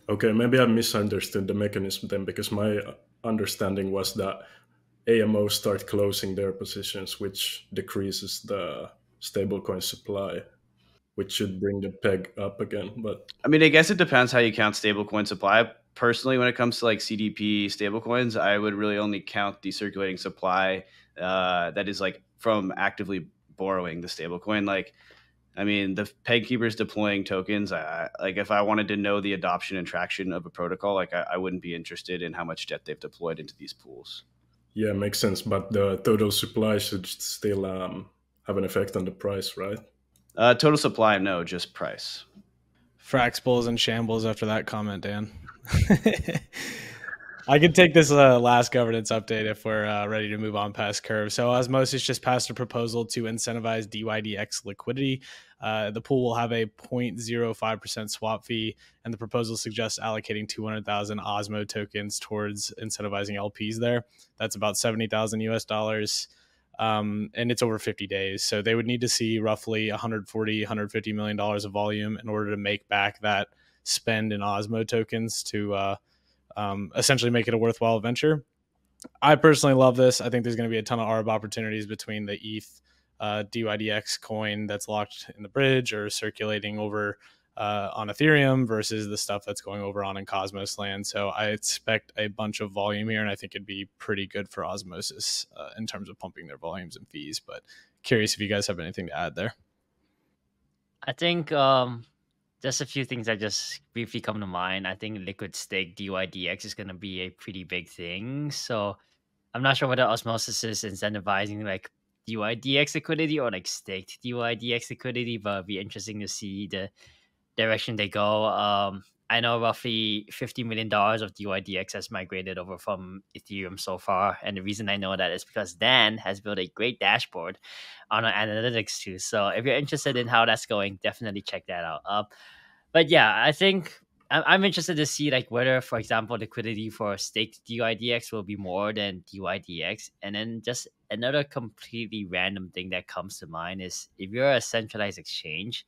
Okay, maybe I misunderstood the mechanism then, because my understanding was that AMOs start closing their positions, which decreases the stablecoin supply, which should bring the peg up again. But I mean, I guess it depends how you count stablecoin supply. Personally, when it comes to like CDP stablecoins, I would really only count the circulating supply that is like from actively borrowing the stablecoin. Like, I mean, the peg keepers deploying tokens, like if I wanted to know the adoption and traction of a protocol, like I wouldn't be interested in how much debt they've deployed into these pools. Yeah, makes sense. But the total supply should still have an effect on the price, right? Total supply, no, just price. Frax bulls and shambles after that comment, Dan. I could take this last governance update if we're ready to move on past Curve. So Osmosis just passed a proposal to incentivize dYdX liquidity. The pool will have a 0.05% swap fee, and the proposal suggests allocating 200,000 Osmo tokens towards incentivizing LPs there. That's about $70,000 US. And it's over 50 days. So they would need to see roughly $150 million of volume in order to make back that spend in Osmo tokens to essentially make it a worthwhile venture. I personally love this. I think there's going to be a ton of ARB opportunities between the ETH dYdX coin that's locked in the bridge or circulating over on Ethereum versus the stuff that's going over on in Cosmos land. So I expect a bunch of volume here, and I think it'd be pretty good for Osmosis in terms of pumping their volumes and fees. But curious if you guys have anything to add there. I think just a few things that just briefly come to mind. I think liquid stake dYdX is going to be a pretty big thing. So I'm not sure whether Osmosis is incentivizing like dYdX liquidity or like staked dYdX liquidity, but it'd be interesting to see the direction they go. I know roughly $50 million of dYdX has migrated over from Ethereum so far. And the reason I know that is because Dan has built a great dashboard on our analytics too. So if you're interested in how that's going, definitely check that out. But yeah, I think I'm interested to see like whether, for example, liquidity for staked dYdX will be more than dYdX. And then just another completely random thing that comes to mind is if you're a centralized exchange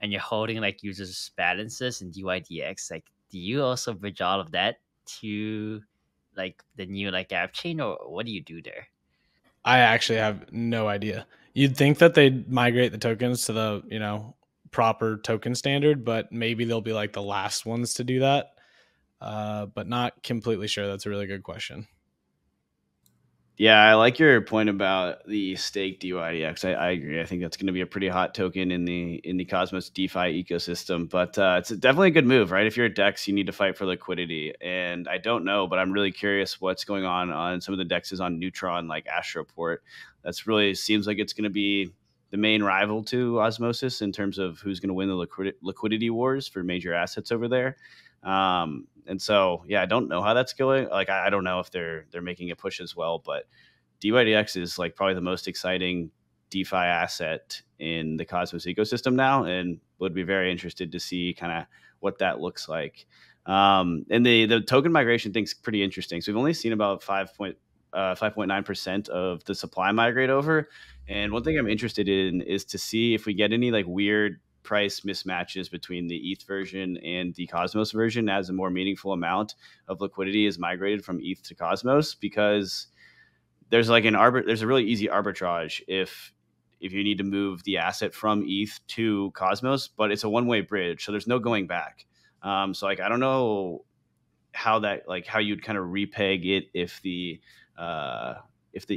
and you're holding like users' balances in dYdX, like do you also bridge all of that to like the new like app chain, or what do you do there? I actually have no idea. You'd think that they'd migrate the tokens to the, proper token standard, but maybe they'll be like the last ones to do that. But not completely sure. That's a really good question. Yeah, I like your point about the stake dYdX. I agree. I think that's going to be a pretty hot token in the Cosmos DeFi ecosystem. But it's definitely a good move, right? If you're a DEX, you need to fight for liquidity. And I don't know, but I'm really curious what's going on some of the DEXs on Neutron, like Astroport. That's really seems like it's going to be the main rival to Osmosis in terms of who's going to win the liquidity wars for major assets over there. And so, yeah, I don't know how that's going. Like, I don't know if they're making a push as well, but dYdX is like probably the most exciting DeFi asset in the Cosmos ecosystem now, and would be very interested to see kind of what that looks like. And the token migration thing's pretty interesting. So we've only seen about 5.9% of the supply migrate over. And one thing I'm interested in is to see if we get any like weird price mismatches between the ETH version and the Cosmos version as a more meaningful amount of liquidity is migrated from ETH to Cosmos, because there's like there's a really easy arbitrage if you need to move the asset from ETH to Cosmos, but it's a one-way bridge, so there's no going back. So like I don't know how you'd kind of repeg it if the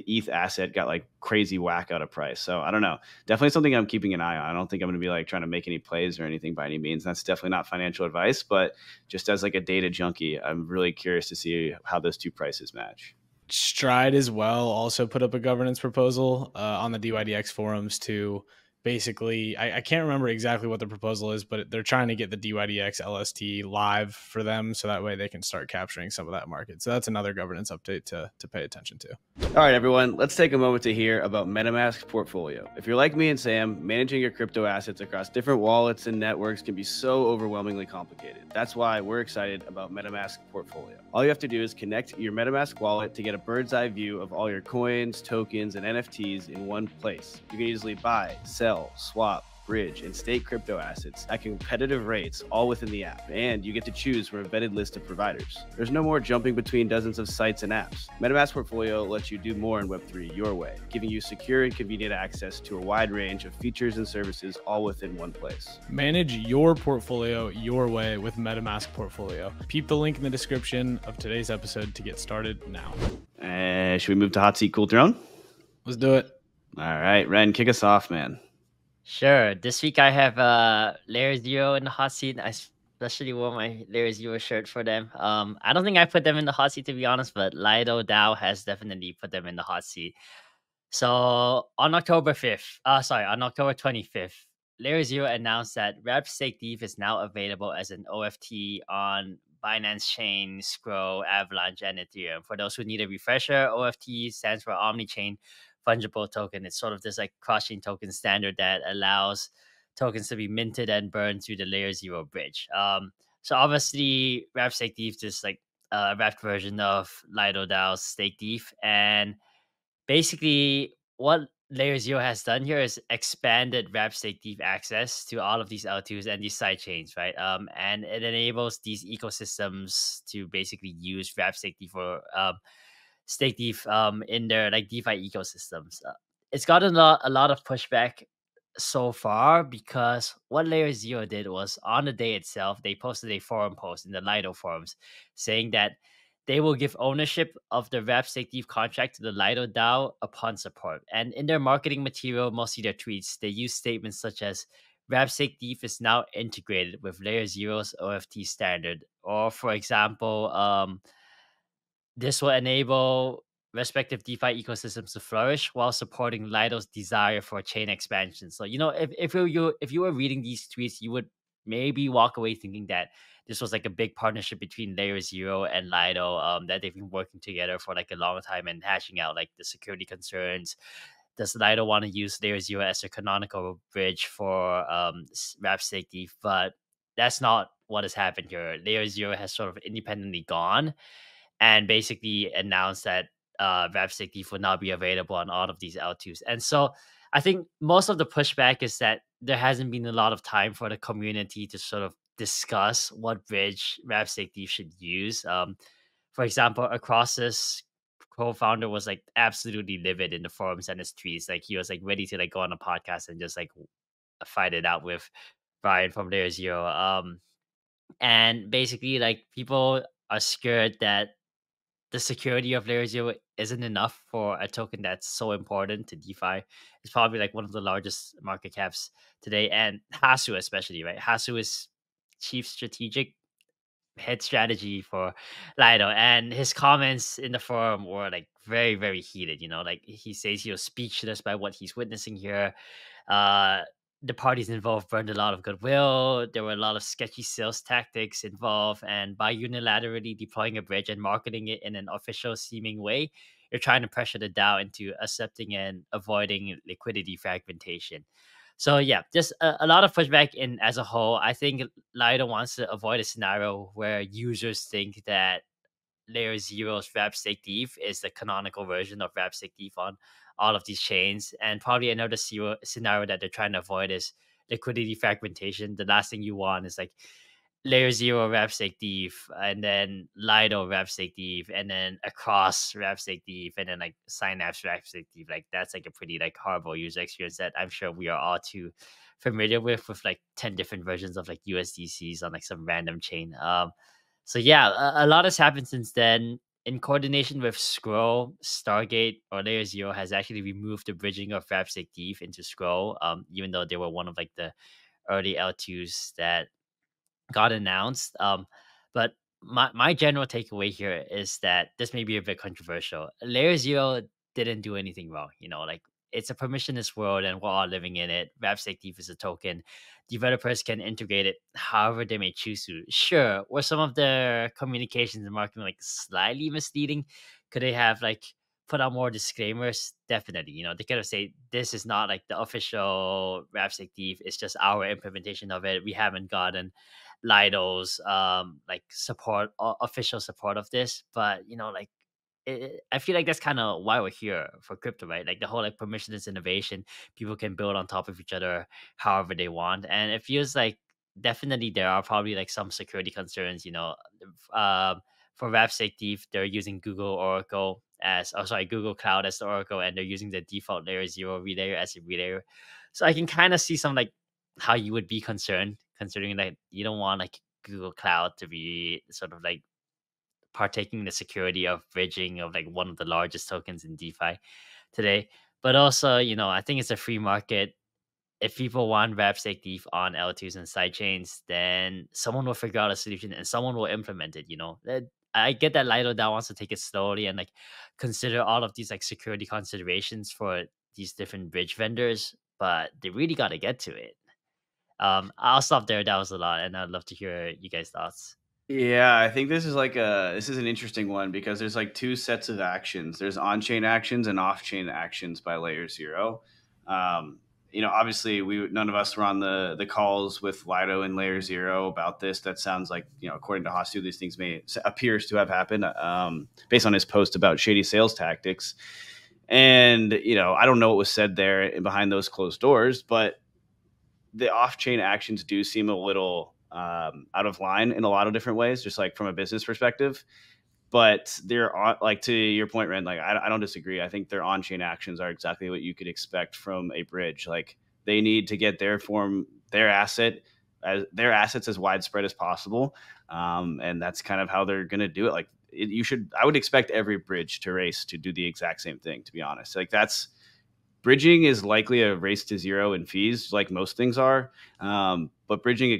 ETH asset got like crazy whack out of price. So I don't know. Definitely something I'm keeping an eye on. I don't think I'm going to be like trying to make any plays or anything by any means. That's definitely not financial advice, but just as like a data junkie, I'm really curious to see how those two prices match. Stride as well also put up a governance proposal on the dYdX forums to basically, I can't remember exactly what the proposal is, but they're trying to get the dYdX LST live for them, so that way they can start capturing some of that market. So that's another governance update to pay attention to. All right, everyone, let's take a moment to hear about Metamask Portfolio. If you're like me and Sam, managing your crypto assets across different wallets and networks can be so overwhelmingly complicated. That's why we're excited about Metamask Portfolio. All you have to do is connect your Metamask wallet to get a bird's eye view of all your coins, tokens, and NFTs in one place. You can easily buy, sell, swap, bridge, and stake crypto assets at competitive rates, all within the app. And you get to choose from a vetted list of providers. There's no more jumping between dozens of sites and apps. Metamask Portfolio lets you do more in Web3 your way, giving you secure and convenient access to a wide range of features and services, all within one place. Manage your portfolio your way with Metamask Portfolio. Peep the link in the description of today's episode to get started now. Should we move to Hot Seat Cool Throne? Let's do it. All right, Ren, kick us off, man. Sure. This week I have LayerZero in the hot seat. I especially wore my LayerZero shirt for them. I don't think I put them in the hot seat, to be honest, but LidoDAO has definitely put them in the hot seat. So on October 25th, LayerZero announced that wstETH is now available as an OFT on Binance Chain, Scro, Avalanche, and Ethereum. For those who need a refresher, OFT stands for Omni-Chain Fungible Token. It's sort of this like cross-chain token standard that allows tokens to be minted and burned through the LayerZero bridge. So obviously, wstETH is like a wrapped version of LidoDAO's stETH, and basically what LayerZero has done here is expanded wstETH access to all of these L2s and these sidechains, right? And it enables these ecosystems to basically use wstETH for stETH in their like DeFi ecosystems. It's gotten a lot of pushback so far because what LayerZero did was on the day itself, they posted a forum post in the Lido forums saying that they will give ownership of the wstETH contract to the LidoDAO upon support. And in their marketing material, mostly their tweets, they use statements such as wstETH is now integrated with LayerZero's OFT standard. Or for example, this will enable respective DeFi ecosystems to flourish while supporting Lido's desire for chain expansion. So, you know, if you were reading these tweets, you would maybe walk away thinking that this was like a big partnership between LayerZero and Lido, that they've been working together for like a long time and hashing out like the security concerns. Does Lido want to use LayerZero as a canonical bridge for wstETH? But that's not what has happened here. LayerZero has sort of independently gone and basically announced that wstETH will now be available on all of these L2s. And so I think most of the pushback is that there hasn't been a lot of time for the community to sort of discuss what bridge wstETH should use. For example, Acrosis co-founder was like absolutely livid in the forums and his tweets. Like he was like ready to like go on a podcast and just like fight it out with Brian from LayerZero. And basically like people are scared that the security of LayerZero isn't enough for a token that's so important to DeFi. It's probably like one of the largest market caps today, and Hasu especially, right? Hasu is chief strategic head strategy for Lido, and his comments in the forum were like very, very heated. You know, like he says he was speechless by what he's witnessing here. The parties involved burned a lot of goodwill. There were a lot of sketchy sales tactics involved, and by unilaterally deploying a bridge and marketing it in an official seeming way, you're trying to pressure the DAO into accepting and avoiding liquidity fragmentation. So yeah, just a lot of pushback in as a whole. I think Lido wants to avoid a scenario where users think that LayerZero's wstETH is the canonical version of wstETH on all of these chains. And probably another scenario that they're trying to avoid is liquidity fragmentation. The last thing you want is like LayerZero wstETH and then Lido wstETH and then across wstETH and then like Synapse wstETH. Like that's like a pretty like horrible user experience that I'm sure we are all too familiar with like 10 different versions of like USDCs on like some random chain. So yeah, a lot has happened since then. In coordination with Scro, Stargate or LayerZero has actually removed the bridging of wstETH into Scro, even though they were one of like the early L2s that got announced. But my general takeaway here is that this may be a bit controversial. LayerZero didn't do anything wrong. You know, like it's a permissionless world and we're all living in it. wstETH is a token. Developers can integrate it however they may choose to. Sure, were some of their communications and marketing like slightly misleading? Could they have like put out more disclaimers? Definitely. You know, they could have said this is not like the official wstETH. It's just our implementation of it. We haven't gotten Lido's like support or official support of this, but you know, like I feel like that's kind of why we're here for crypto, right? Like the whole like permissionless innovation, people can build on top of each other however they want, and it feels like definitely there are probably like some security concerns. You know, for wstETH, they're using Google Oracle as, oh sorry, Google Cloud as the Oracle, and they're using the default LayerZero relayer as a relayer. So I can kind of see some like how you would be concerned, considering that you don't want like Google Cloud to be sort of like partaking in the security of bridging of like one of the largest tokens in DeFi today. But also, you know, I think it's a free market. If people want wstETH on L2s and sidechains, then someone will figure out a solution and someone will implement it. You know, I get that LidoDAO wants to take it slowly and like consider all of these like security considerations for these different bridge vendors, but they really got to get to it. I'll stop there. That was a lot, and I'd love to hear you guys' thoughts. Yeah, I think this is an interesting one because there's like two sets of actions. There's on-chain actions and off-chain actions by LayerZero. You know, obviously none of us were on the calls with Lido and LayerZero about this. That sounds like, you know, according to Hasu, these things appears to have happened based on his post about shady sales tactics. And, you know, I don't know what was said there behind those closed doors, but the off-chain actions do seem a little out of line in a lot of different ways, just like from a business perspective. But they're on, like, to your point, Ren, like I don't disagree. I think their on-chain actions are exactly what you could expect from a bridge. Like they need to get their assets as widespread as possible, and that's kind of how they're going to do it. Like I would expect every bridge to race to do the exact same thing. To be honest, like bridging is likely a race to zero in fees, like most things are. But bridging,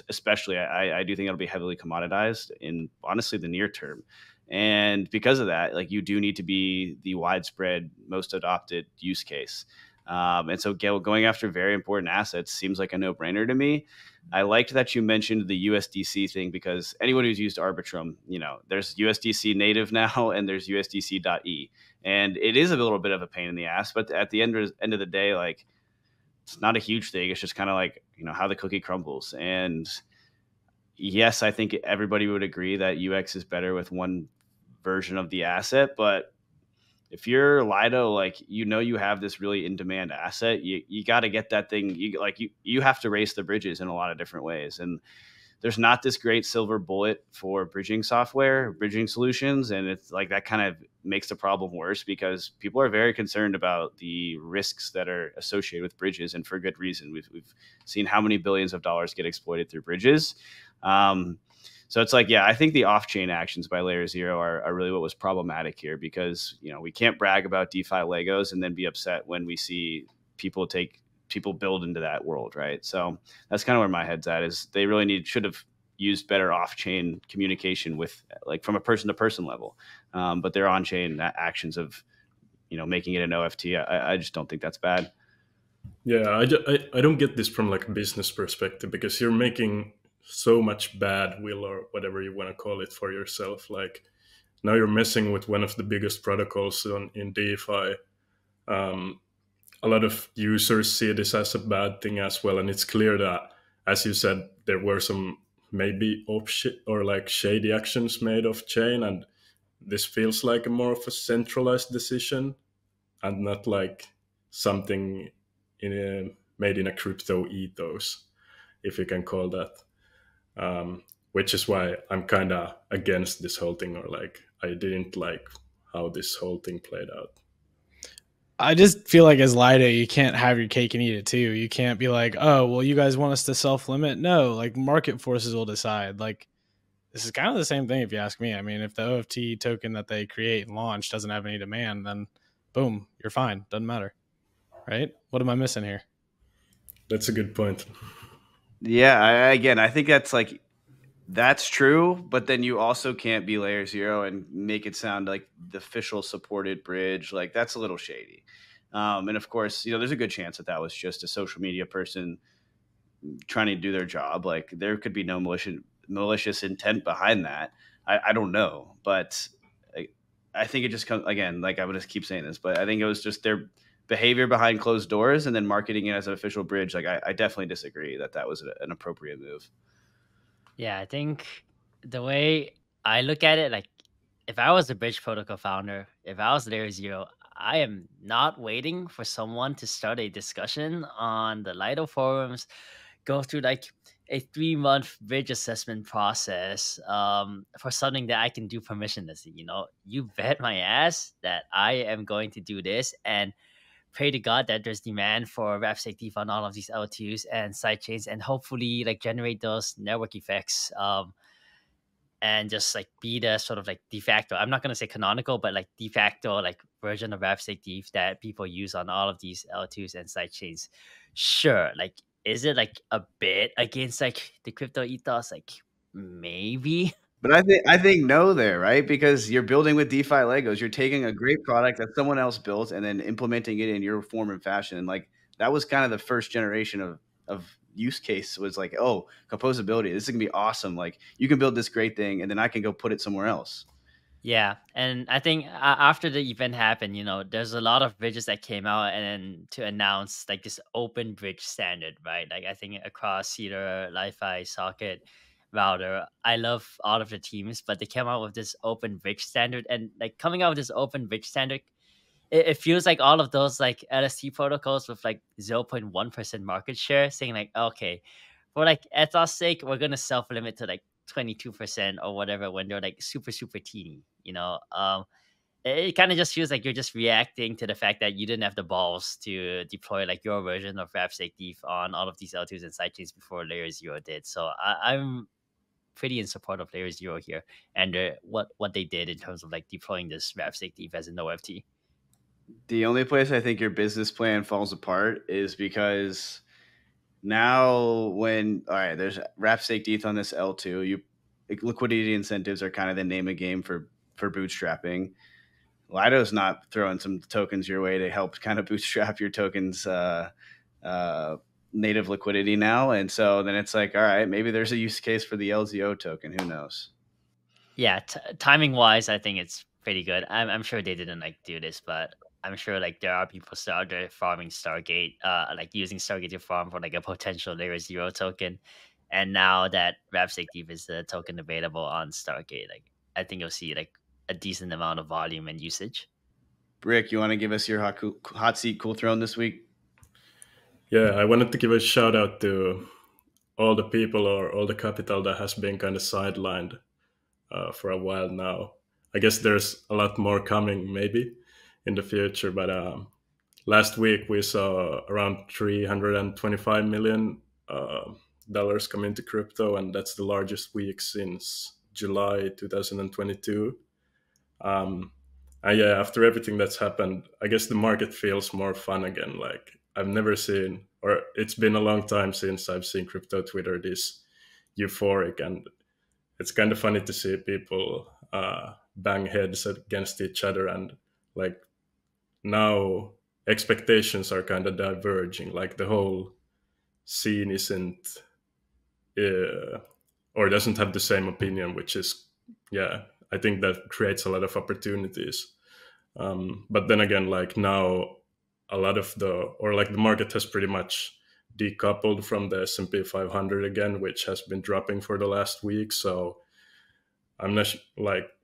especially, I do think it'll be heavily commoditized in honestly the near term. And because of that, like you do need to be the widespread, most adopted use case. And so going after very important assets seems like a no-brainer to me. I liked that you mentioned the USDC thing because anyone who's used Arbitrum, you know, there's USDC native now and there's USDC.E. And it is a little bit of a pain in the ass, but at the end of the day, like it's not a huge thing. It's just kind of like, you know, how the cookie crumbles. And yes, I think everybody would agree that UX is better with one version of the asset, but if you're Lido, like, you know, you have this really in-demand asset, you got to get that thing. You have to race the bridges in a lot of different ways. And there's not this great silver bullet for bridging solutions. And it's like that kind of makes the problem worse because people are very concerned about the risks that are associated with bridges. And for good reason. We've seen how many billions of dollars get exploited through bridges. So it's like, yeah, I think the off-chain actions by LayerZero are really what was problematic here because, you know, we can't brag about DeFi Legos and then be upset when we see people build into that world, right? So that's kind of where my head's at is they really should have used better off-chain communication with like from a person-to-person level. But their on-chain actions of, you know, making it an OFT, I just don't think that's bad. Yeah, I don't get this from like a business perspective because you're making so much bad will or whatever you want to call it for yourself. Like now you're messing with one of the biggest protocols in DeFi. A lot of users see this as a bad thing as well, and it's clear that, as you said, there were some maybe or like shady actions made off chain, and this feels like a more of a centralized decision and not like something made in a crypto ethos, if you can call that. Which is why I'm kind of against this whole thing, or like I didn't like how this whole thing played out. I just feel like as Lido, you can't have your cake and eat it too. You can't be like, oh, well, you guys want us to self-limit? No, like market forces will decide. Like this is kind of the same thing if you ask me. I mean, if the OFT token that they create and launch doesn't have any demand, then boom, you're fine. Doesn't matter. Right? What am I missing here? That's a good point. Yeah, I think that's true, but then you also can't be LayerZero and make it sound like the official supported bridge. Like that's a little shady. And of course, there's a good chance that was just a social media person trying to do their job. Like there could be no malicious intent behind that. I don't know, but I think it just comes again. Like I'm gonna keep saying this, but I think it was just their behavior behind closed doors and then marketing it as an official bridge. Like I definitely disagree that was an appropriate move. Yeah, I think the way I look at it, like if I was a bridge protocol founder, if I was LayerZero, I am not waiting for someone to start a discussion on the Lido forums, go through like a 3-month bridge assessment process for something that I can do permissionlessly. You bet my ass that I am going to do this and pray to God that there's demand for wstETH on all of these L2s and sidechains, and hopefully like generate those network effects and just like be the sort of like de facto, I'm not going to say canonical, but like de facto like version of wstETH that people use on all of these L2s and sidechains. Sure, like is it like a bit against like the crypto ethos? Like maybe. But I think no there, right? Because you're building with DeFi Legos. You're taking a great product that someone else built and then implementing it in your form and fashion. And like that was kind of the first generation of use case, was like, oh, composability. This is gonna be awesome. Like you can build this great thing and then I can go put it somewhere else. Yeah, and I think after the event happened, there's a lot of bridges that came out and to announce like this open bridge standard, right? Like I think across Cedar, Li-Fi, Socket, Router, I love all of the teams, but they came out with this open bridge standard, and like coming out with this open bridge standard, it feels like all of those like LST protocols with like 0.1% market share saying like, okay, for like ethos sake, we're gonna self-limit to like 22% or whatever when they're like super teeny. It kind of just feels like you're just reacting to the fact that you didn't have the balls to deploy like your version of wstETH on all of these L2s and sidechains before LayerZero did. So I'm pretty in support of LayerZero here and what they did in terms of like deploying this wstETH as an OFT. The only place I think your business plan falls apart is because now when there's wstETH on this L2, liquidity incentives are kind of the name of game for bootstrapping. Lido's not throwing some tokens your way to help kind of bootstrap your tokens native liquidity now. And so then it's like, all right, maybe there's a use case for the LZO token. Who knows? Yeah, timing wise, I think it's pretty good. I'm sure they didn't like do this, but I'm sure like there are people still out there farming Stargate, like using Stargate to farm for like a potential LayerZero token. And now that wstETH is the token available on Stargate, like I think you'll see like a decent amount of volume and usage. Rick, you want to give us your hot seat cool throne this week? Yeah, I wanted to give a shout out to all the people or all the capital that has been kind of sidelined for a while now. I guess there's a lot more coming maybe in the future, but last week we saw around $325 million come into crypto, and that's the largest week since July 2022. And yeah, after everything that's happened, I guess the market feels more fun again. Like I've never seen, or it's been a long time since I've seen crypto Twitter this euphoric, and it's kind of funny to see people bang heads against each other, and like now expectations are kind of diverging. Like the whole scene isn't or doesn't have the same opinion, which is, yeah, I think that creates a lot of opportunities. But then again, like now a lot of the market has pretty much decoupled from the S&P 500 again, which has been dropping for the last week. So I'm not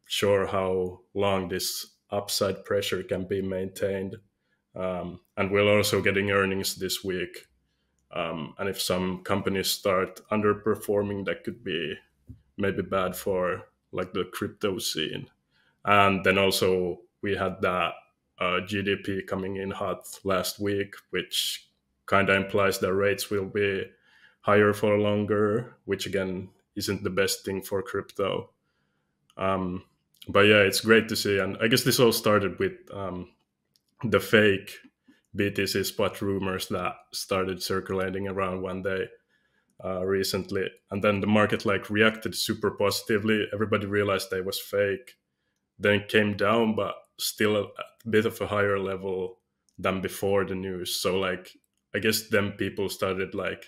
sure how long this upside pressure can be maintained. And we're also getting earnings this week. And if some companies start underperforming, that could be maybe bad for like the crypto scene. And then also we had that GDP coming in hot last week, which kind of implies that rates will be higher for longer, which again isn't the best thing for crypto. But yeah, it's great to see. And I guess this all started with the fake BTC spot rumors that started circulating around one day recently. And then the market reacted super positively. Everybody realized they was fake. Then it came down, but still a bit of a higher level than before the news. So like, I guess then people started like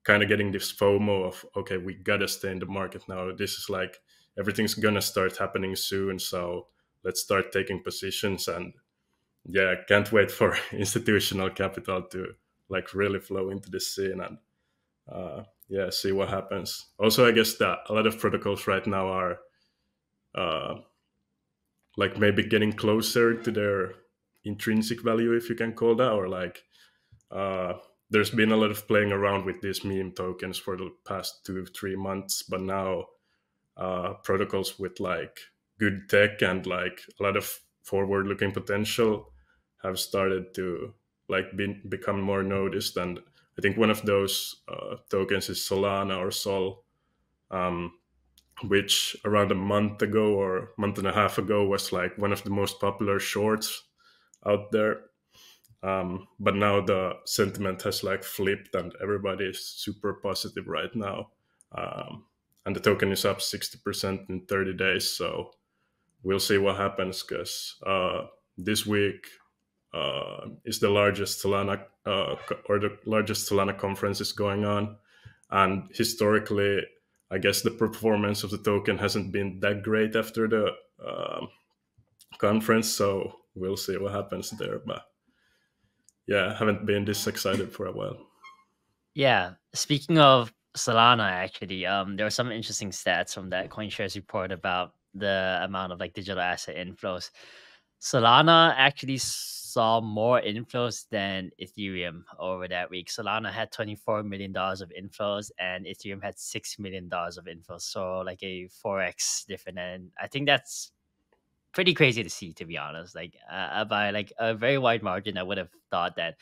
kind of getting this FOMO of, okay, we gotta stay in the market now. This is like, everything's gonna start happening soon. So let's start taking positions. And yeah, can't wait for institutional capital to like really flow into the scene and yeah, see what happens. Also, I guess that a lot of protocols right now are like maybe getting closer to their intrinsic value, if you can call that, or like there's been a lot of playing around with these meme tokens for the past 2-3 months, but now protocols with like good tech and like a lot of forward-looking potential have started to like become more noticed. And I think one of those tokens is Solana or Sol, which around a month ago or month and a half ago was like one of the most popular shorts out there. But now the sentiment has like flipped and everybody is super positive right now. And the token is up 60% in 30 days. So we'll see what happens, because this week is the largest Solana or the largest Solana conference is going on. And historically, I guess the performance of the token hasn't been that great after the conference. So we'll see what happens there. But yeah, I haven't been this excited for a while. Yeah. Speaking of Solana, actually, there were some interesting stats from that CoinShares report about the amount of like digital asset inflows. Solana actually saw more inflows than Ethereum over that week. Solana had $24 million of inflows and Ethereum had $6 million of inflows. So like a 4x different. And I think that's pretty crazy to see, to be honest. Like by like a very wide margin, I would have thought that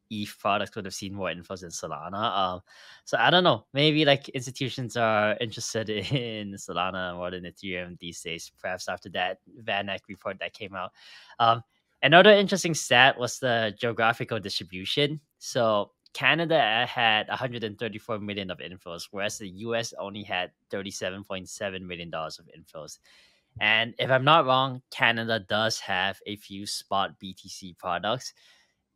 ETH products would have seen more inflows than Solana. So I don't know. Maybe like institutions are interested in Solana more than Ethereum these days. Perhaps after that Van Eck report that came out. Another interesting stat was the geographical distribution. So Canada had 134 million of inflows, whereas the US only had $37.7 million of inflows. And if I'm not wrong, Canada does have a few spot BTC products.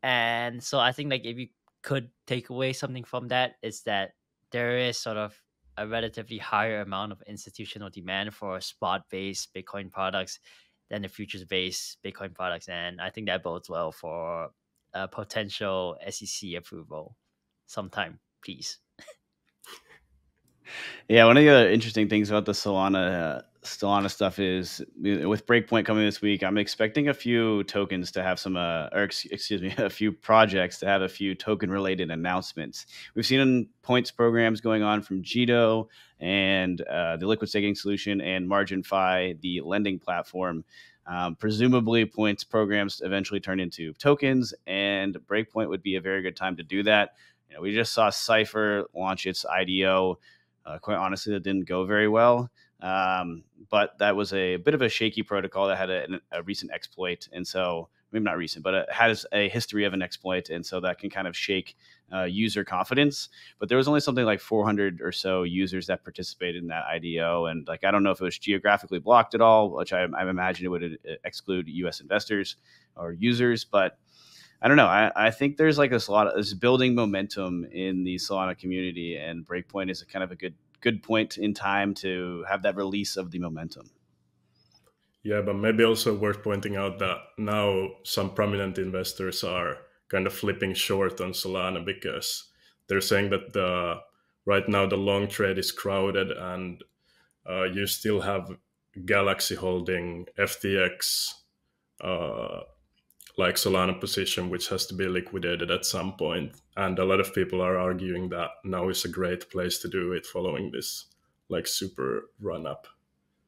And so I think like if you could take away something from that, is that there is sort of a relatively higher amount of institutional demand for spot-based Bitcoin products than the futures-based Bitcoin products. And I think that bodes well for a potential SEC approval sometime, please. Yeah, one of the other interesting things about the Solana stuff is with Breakpoint coming this week, I'm expecting a few tokens to have some, a few projects to have a few token-related announcements. We've seen points programs going on from Jito and the liquid staking solution and MarginFi, the lending platform. Presumably, points programs eventually turn into tokens, and Breakpoint would be a very good time to do that. You know, we just saw Cypher launch its IDO. Quite honestly, that didn't go very well. But that was a bit of a shaky protocol that had a recent exploit. And so, maybe not recent, but it has a history of an exploit. And so that can kind of shake user confidence. But there was only something like 400 or so users that participated in that IDO. And like, I don't know if it was geographically blocked at all, which I imagine it would exclude US investors or users. But I don't know. I think there's like this building momentum in the Solana community, and Breakpoint is a kind of a good point in time to have that release of the momentum. Yeah, but maybe also worth pointing out that now some prominent investors are kind of flipping short on Solana because they're saying that right now the long trade is crowded, and you still have Galaxy holding FTX like Solana position, which has to be liquidated at some point. And a lot of people are arguing that now is a great place to do it following this like super run up.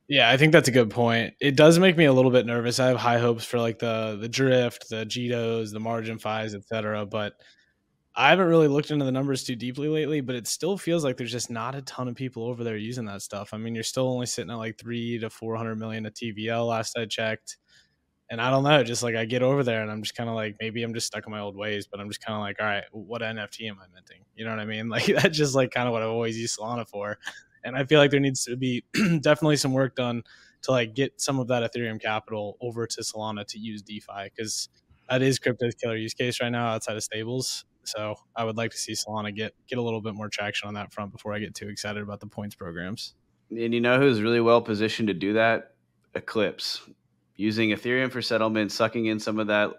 Yeah, I think that's a good point. It does make me a little bit nervous. I have high hopes for like the Drift, the Jitos, the MarginFis, etc. But I haven't really looked into the numbers too deeply lately, but it still feels like there's just not a ton of people over there using that stuff. I mean, you're still only sitting at like 300 to 400 million of TVL last I checked. And I don't know, just like I get over there and I'm just kind of like, maybe I'm just stuck in my old ways, but I'm just kind of like, all right, what NFT am I minting? You know what I mean? Like that's just like kind of what I've always used Solana for. And I feel like there needs to be definitely some work done to like get some of that Ethereum capital over to Solana to use DeFi. Because that is crypto's killer use case right now outside of stables. So I would like to see Solana get a little bit more traction on that front before I get too excited about the points programs. And you know who's really well positioned to do that? Eclipse. Using Ethereum for settlement, sucking in some of that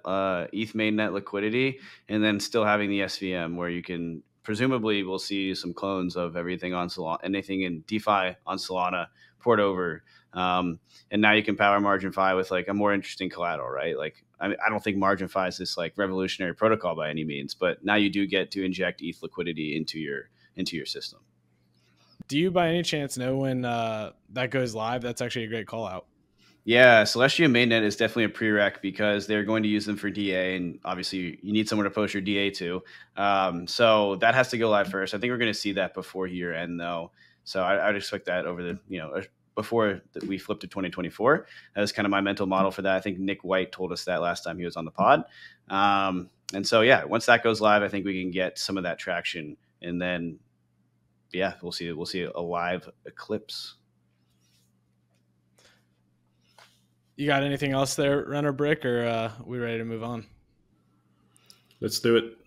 ETH mainnet liquidity, and then still having the SVM where you can presumably we'll see some clones of everything on Solana, anything in DeFi on Solana port over. And now you can power Margin Fi with like a more interesting collateral, right? Like, I don't think Margin Fi is this like revolutionary protocol by any means, but now you do get to inject ETH liquidity into your system. Do you by any chance know when that goes live? That's actually a great call out. Yeah, Celestia mainnet is definitely a prereq because they're going to use them for DA, and obviously you need somewhere to post your DA to. So that has to go live first. I think we're going to see that before year end, though. So I'd expect that over the before we flip to 2024. That was kind of my mental model for that. I think Nick White told us that last time he was on the pod. And so yeah, once that goes live, I think we can get some of that traction, and then yeah, we'll see a live eclipse. You got anything else there, Runner Brick, or we ready to move on? Let's do it.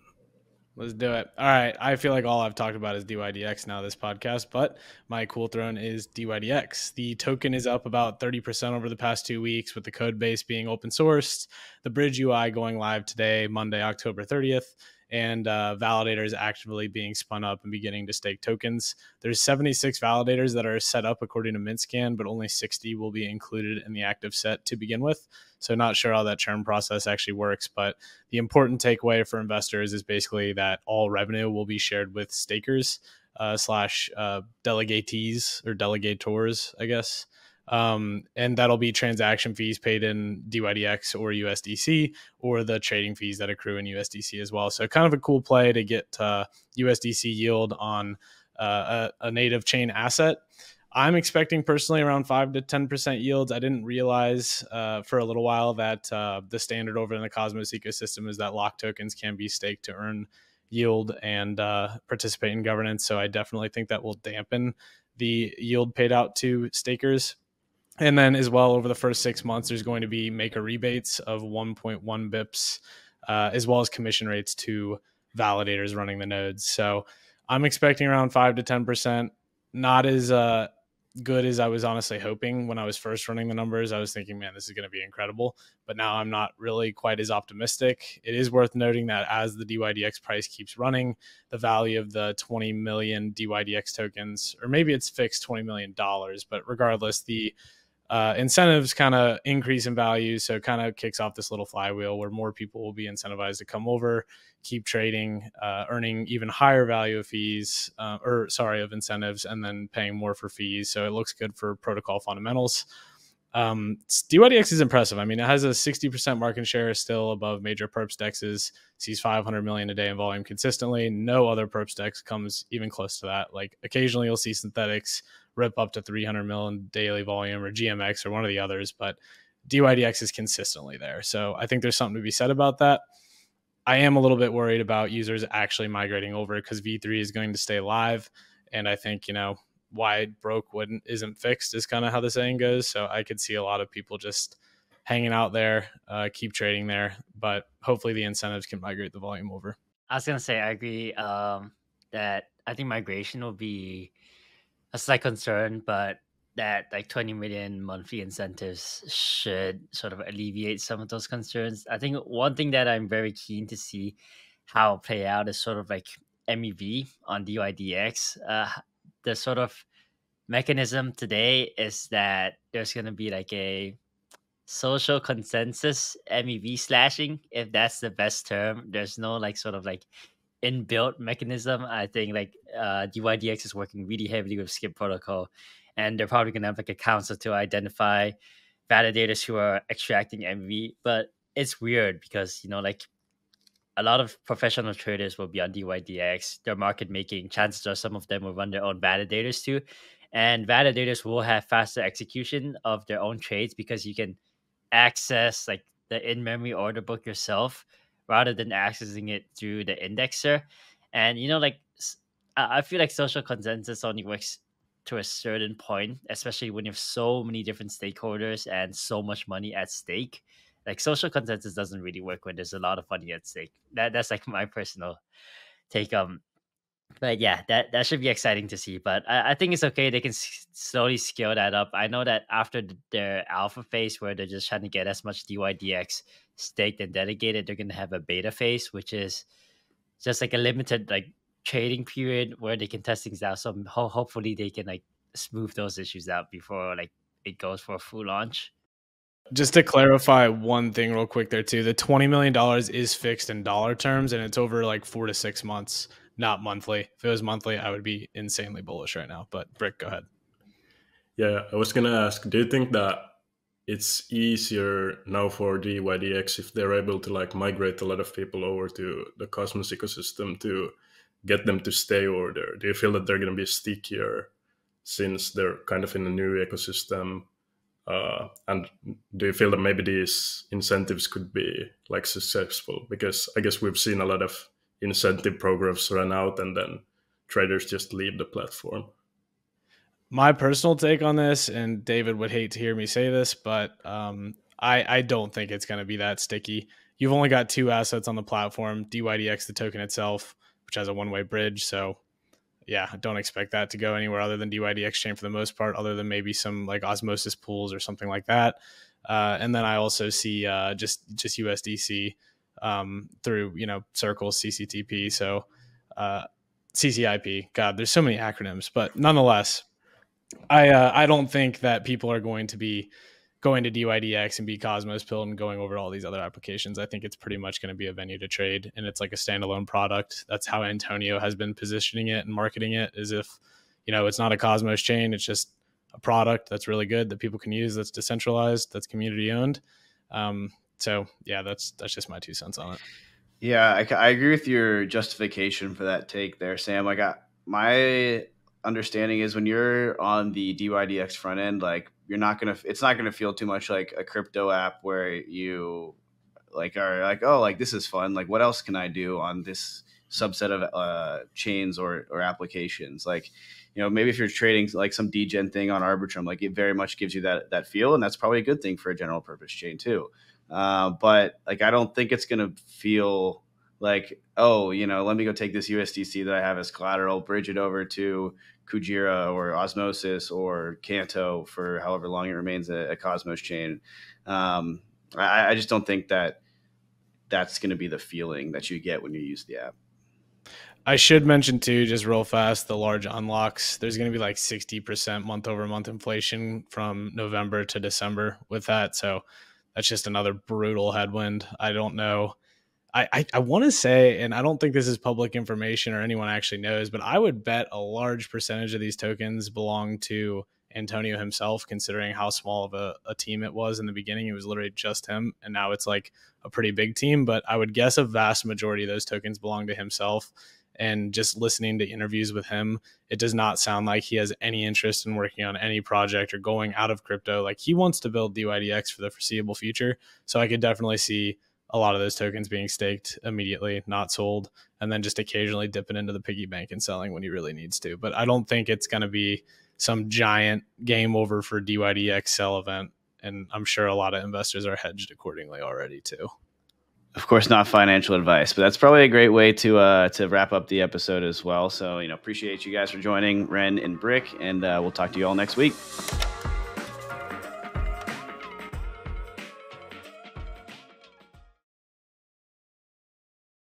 Let's do it. All right. I feel like all I've talked about is dYdX now this podcast, but my cool throne is dYdX. The token is up about 30% over the past 2 weeks with the code base being open sourced, the bridge UI going live today, Monday, October 30th, and validators actively being spun up and beginning to stake tokens. There's 76 validators that are set up according to MintScan, but only 60 will be included in the active set to begin with. So not sure how that churn process actually works, but the important takeaway for investors is basically that all revenue will be shared with stakers slash delegatees or delegators, I guess. And that'll be transaction fees paid in dYdX or USDC, or the trading fees that accrue in USDC as well. So kind of a cool play to get USDC yield on a native chain asset. I'm expecting personally around 5 to 10% yields. I didn't realize for a little while that the standard over in the Cosmos ecosystem is that lock tokens can be staked to earn yield and participate in governance. So I definitely think that will dampen the yield paid out to stakers. And then as well, over the first 6 months, there's going to be maker rebates of 1.1 bips, as well as commission rates to validators running the nodes. So I'm expecting around 5 to 10%. Not as good as I was honestly hoping when I was first running the numbers. I was thinking, man, this is going to be incredible. But now I'm not really quite as optimistic. It is worth noting that as the dYdX price keeps running, the value of the 20 million dYdX tokens, or maybe it's fixed $20 million, but regardless, the incentives kind of increase in value. So it kind of kicks off this little flywheel where more people will be incentivized to come over, keep trading, earning even higher value of fees, of incentives, and then paying more for fees. So it looks good for protocol fundamentals. dYdX is impressive. I mean, it has a 60% market share, still above major perps dexes, sees 500 million a day in volume consistently. No other perps dex comes even close to that. Like occasionally you'll see synthetics rip up to 300 million daily volume, or GMX or one of the others, but dYdX is consistently there. So I think there's something to be said about that. I am a little bit worried about users actually migrating over because V3 is going to stay live. And I think, why it broke isn't fixed is kind of how the saying goes. So I could see a lot of people just hanging out there, keep trading there, but hopefully the incentives can migrate the volume over. I was gonna say I agree that I think migration will be a slight concern, but that like 20 million monthly incentives should sort of alleviate some of those concerns. I think one thing that I'm very keen to see how play out is sort of like MEV on dYdX. The sort of mechanism today is that there's going to be like a social consensus MEV slashing, if that's the best term. There's no like sort of like inbuilt mechanism. I think like dYdX is working really heavily with Skip protocol, and they're probably going to have like a council to identify validators who are extracting MEV. But it's weird because, like a lot of professional traders will be on dYdX. They're market making. Chances are some of them will run their own validators too. And validators will have faster execution of their own trades because you can access like the in-memory order book yourself rather than accessing it through the indexer. And, I feel like social consensus only works to a certain point, especially when you have so many different stakeholders and so much money at stake. like social consensus doesn't really work when there's a lot of money at stake. That's like my personal take. But yeah, that should be exciting to see. But I think it's okay. They can slowly scale that up. I know that after their alpha phase, where they're just trying to get as much dYdX staked and delegated, they're gonna have a beta phase, which is just like a limited like trading period where they can test things out. So hopefully they can like smooth those issues out before like it goes for a full launch. Just to clarify one thing real quick there too, the $20 million is fixed in dollar terms, and it's over like 4 to 6 months, not monthly. If it was monthly, I would be insanely bullish right now. But Brick, go ahead. Yeah, I was gonna ask, do you think that it's easier now for dYdX if they're able to like migrate a lot of people over to the Cosmos ecosystem to get them to stay over there? Do you feel that they're gonna be stickier since they're kind of in a new ecosystem? And do you feel that maybe these incentives could be like successful? Because I guess we've seen a lot of incentive programs run out and then traders just leave the platform. My personal take on this, and David would hate to hear me say this, but I don't think it's going to be that sticky. You've only got 2 assets on the platform, dYdX, the token itself, which has a one-way bridge. So yeah, don't expect that to go anywhere other than dYdX chain for the most part, other than maybe some like osmosis pools or something like that. And then I also see just USDC through, Circle, CCTP. So CCIP. God, there's so many acronyms, but nonetheless, I don't think that people are going to be going to dYdX and be Cosmos Pill and going over all these other applications. I think it's pretty much going to be a venue to trade, and it's like a standalone product. That's how Antonio has been positioning it and marketing it, as if, it's not a Cosmos chain. It's just a product that's really good that people can use, that's decentralized, that's community owned. So yeah, that's just my 2 cents on it. Yeah, I agree with your justification for that take there, Sam. Like my understanding is when you're on the dYdX front end, like it's not gonna feel too much like a crypto app where you like are like, oh, like this is fun. Like what else can I do on this subset of chains or applications? Like, maybe if you're trading like some degen thing on Arbitrum, like it very much gives you that feel, and that's probably a good thing for a general purpose chain too. But like I don't think it's gonna feel like, oh, let me go take this USDC that I have as collateral, bridge it over to Kujira or Osmosis or Canto for however long it remains a Cosmos chain. I just don't think that that's going to be the feeling that you get when you use the app. I should mention too, just real fast, the large unlocks. There's going to be like 60% month over month inflation from November to December with that. So that's just another brutal headwind. I don't know. I want to say, and I don't think this is public information or anyone actually knows, but I would bet a large percentage of these tokens belong to Antonio himself, considering how small of a team it was in the beginning. It was literally just him, and now it's like a pretty big team. But I would guess a vast majority of those tokens belong to himself. And just listening to interviews with him, it does not sound like he has any interest in working on any project or going out of crypto. Like he wants to build dYdX for the foreseeable future. So I could definitely see a lot of those tokens being staked immediately, not sold, and then just occasionally dipping into the piggy bank and selling when he really needs to. But I don't think it's going to be some giant game over for dYdX sell event. And I'm sure a lot of investors are hedged accordingly already too. Of course, not financial advice, but that's probably a great way to wrap up the episode as well. So, appreciate you guys for joining, Ren and Brick, and we'll talk to you all next week.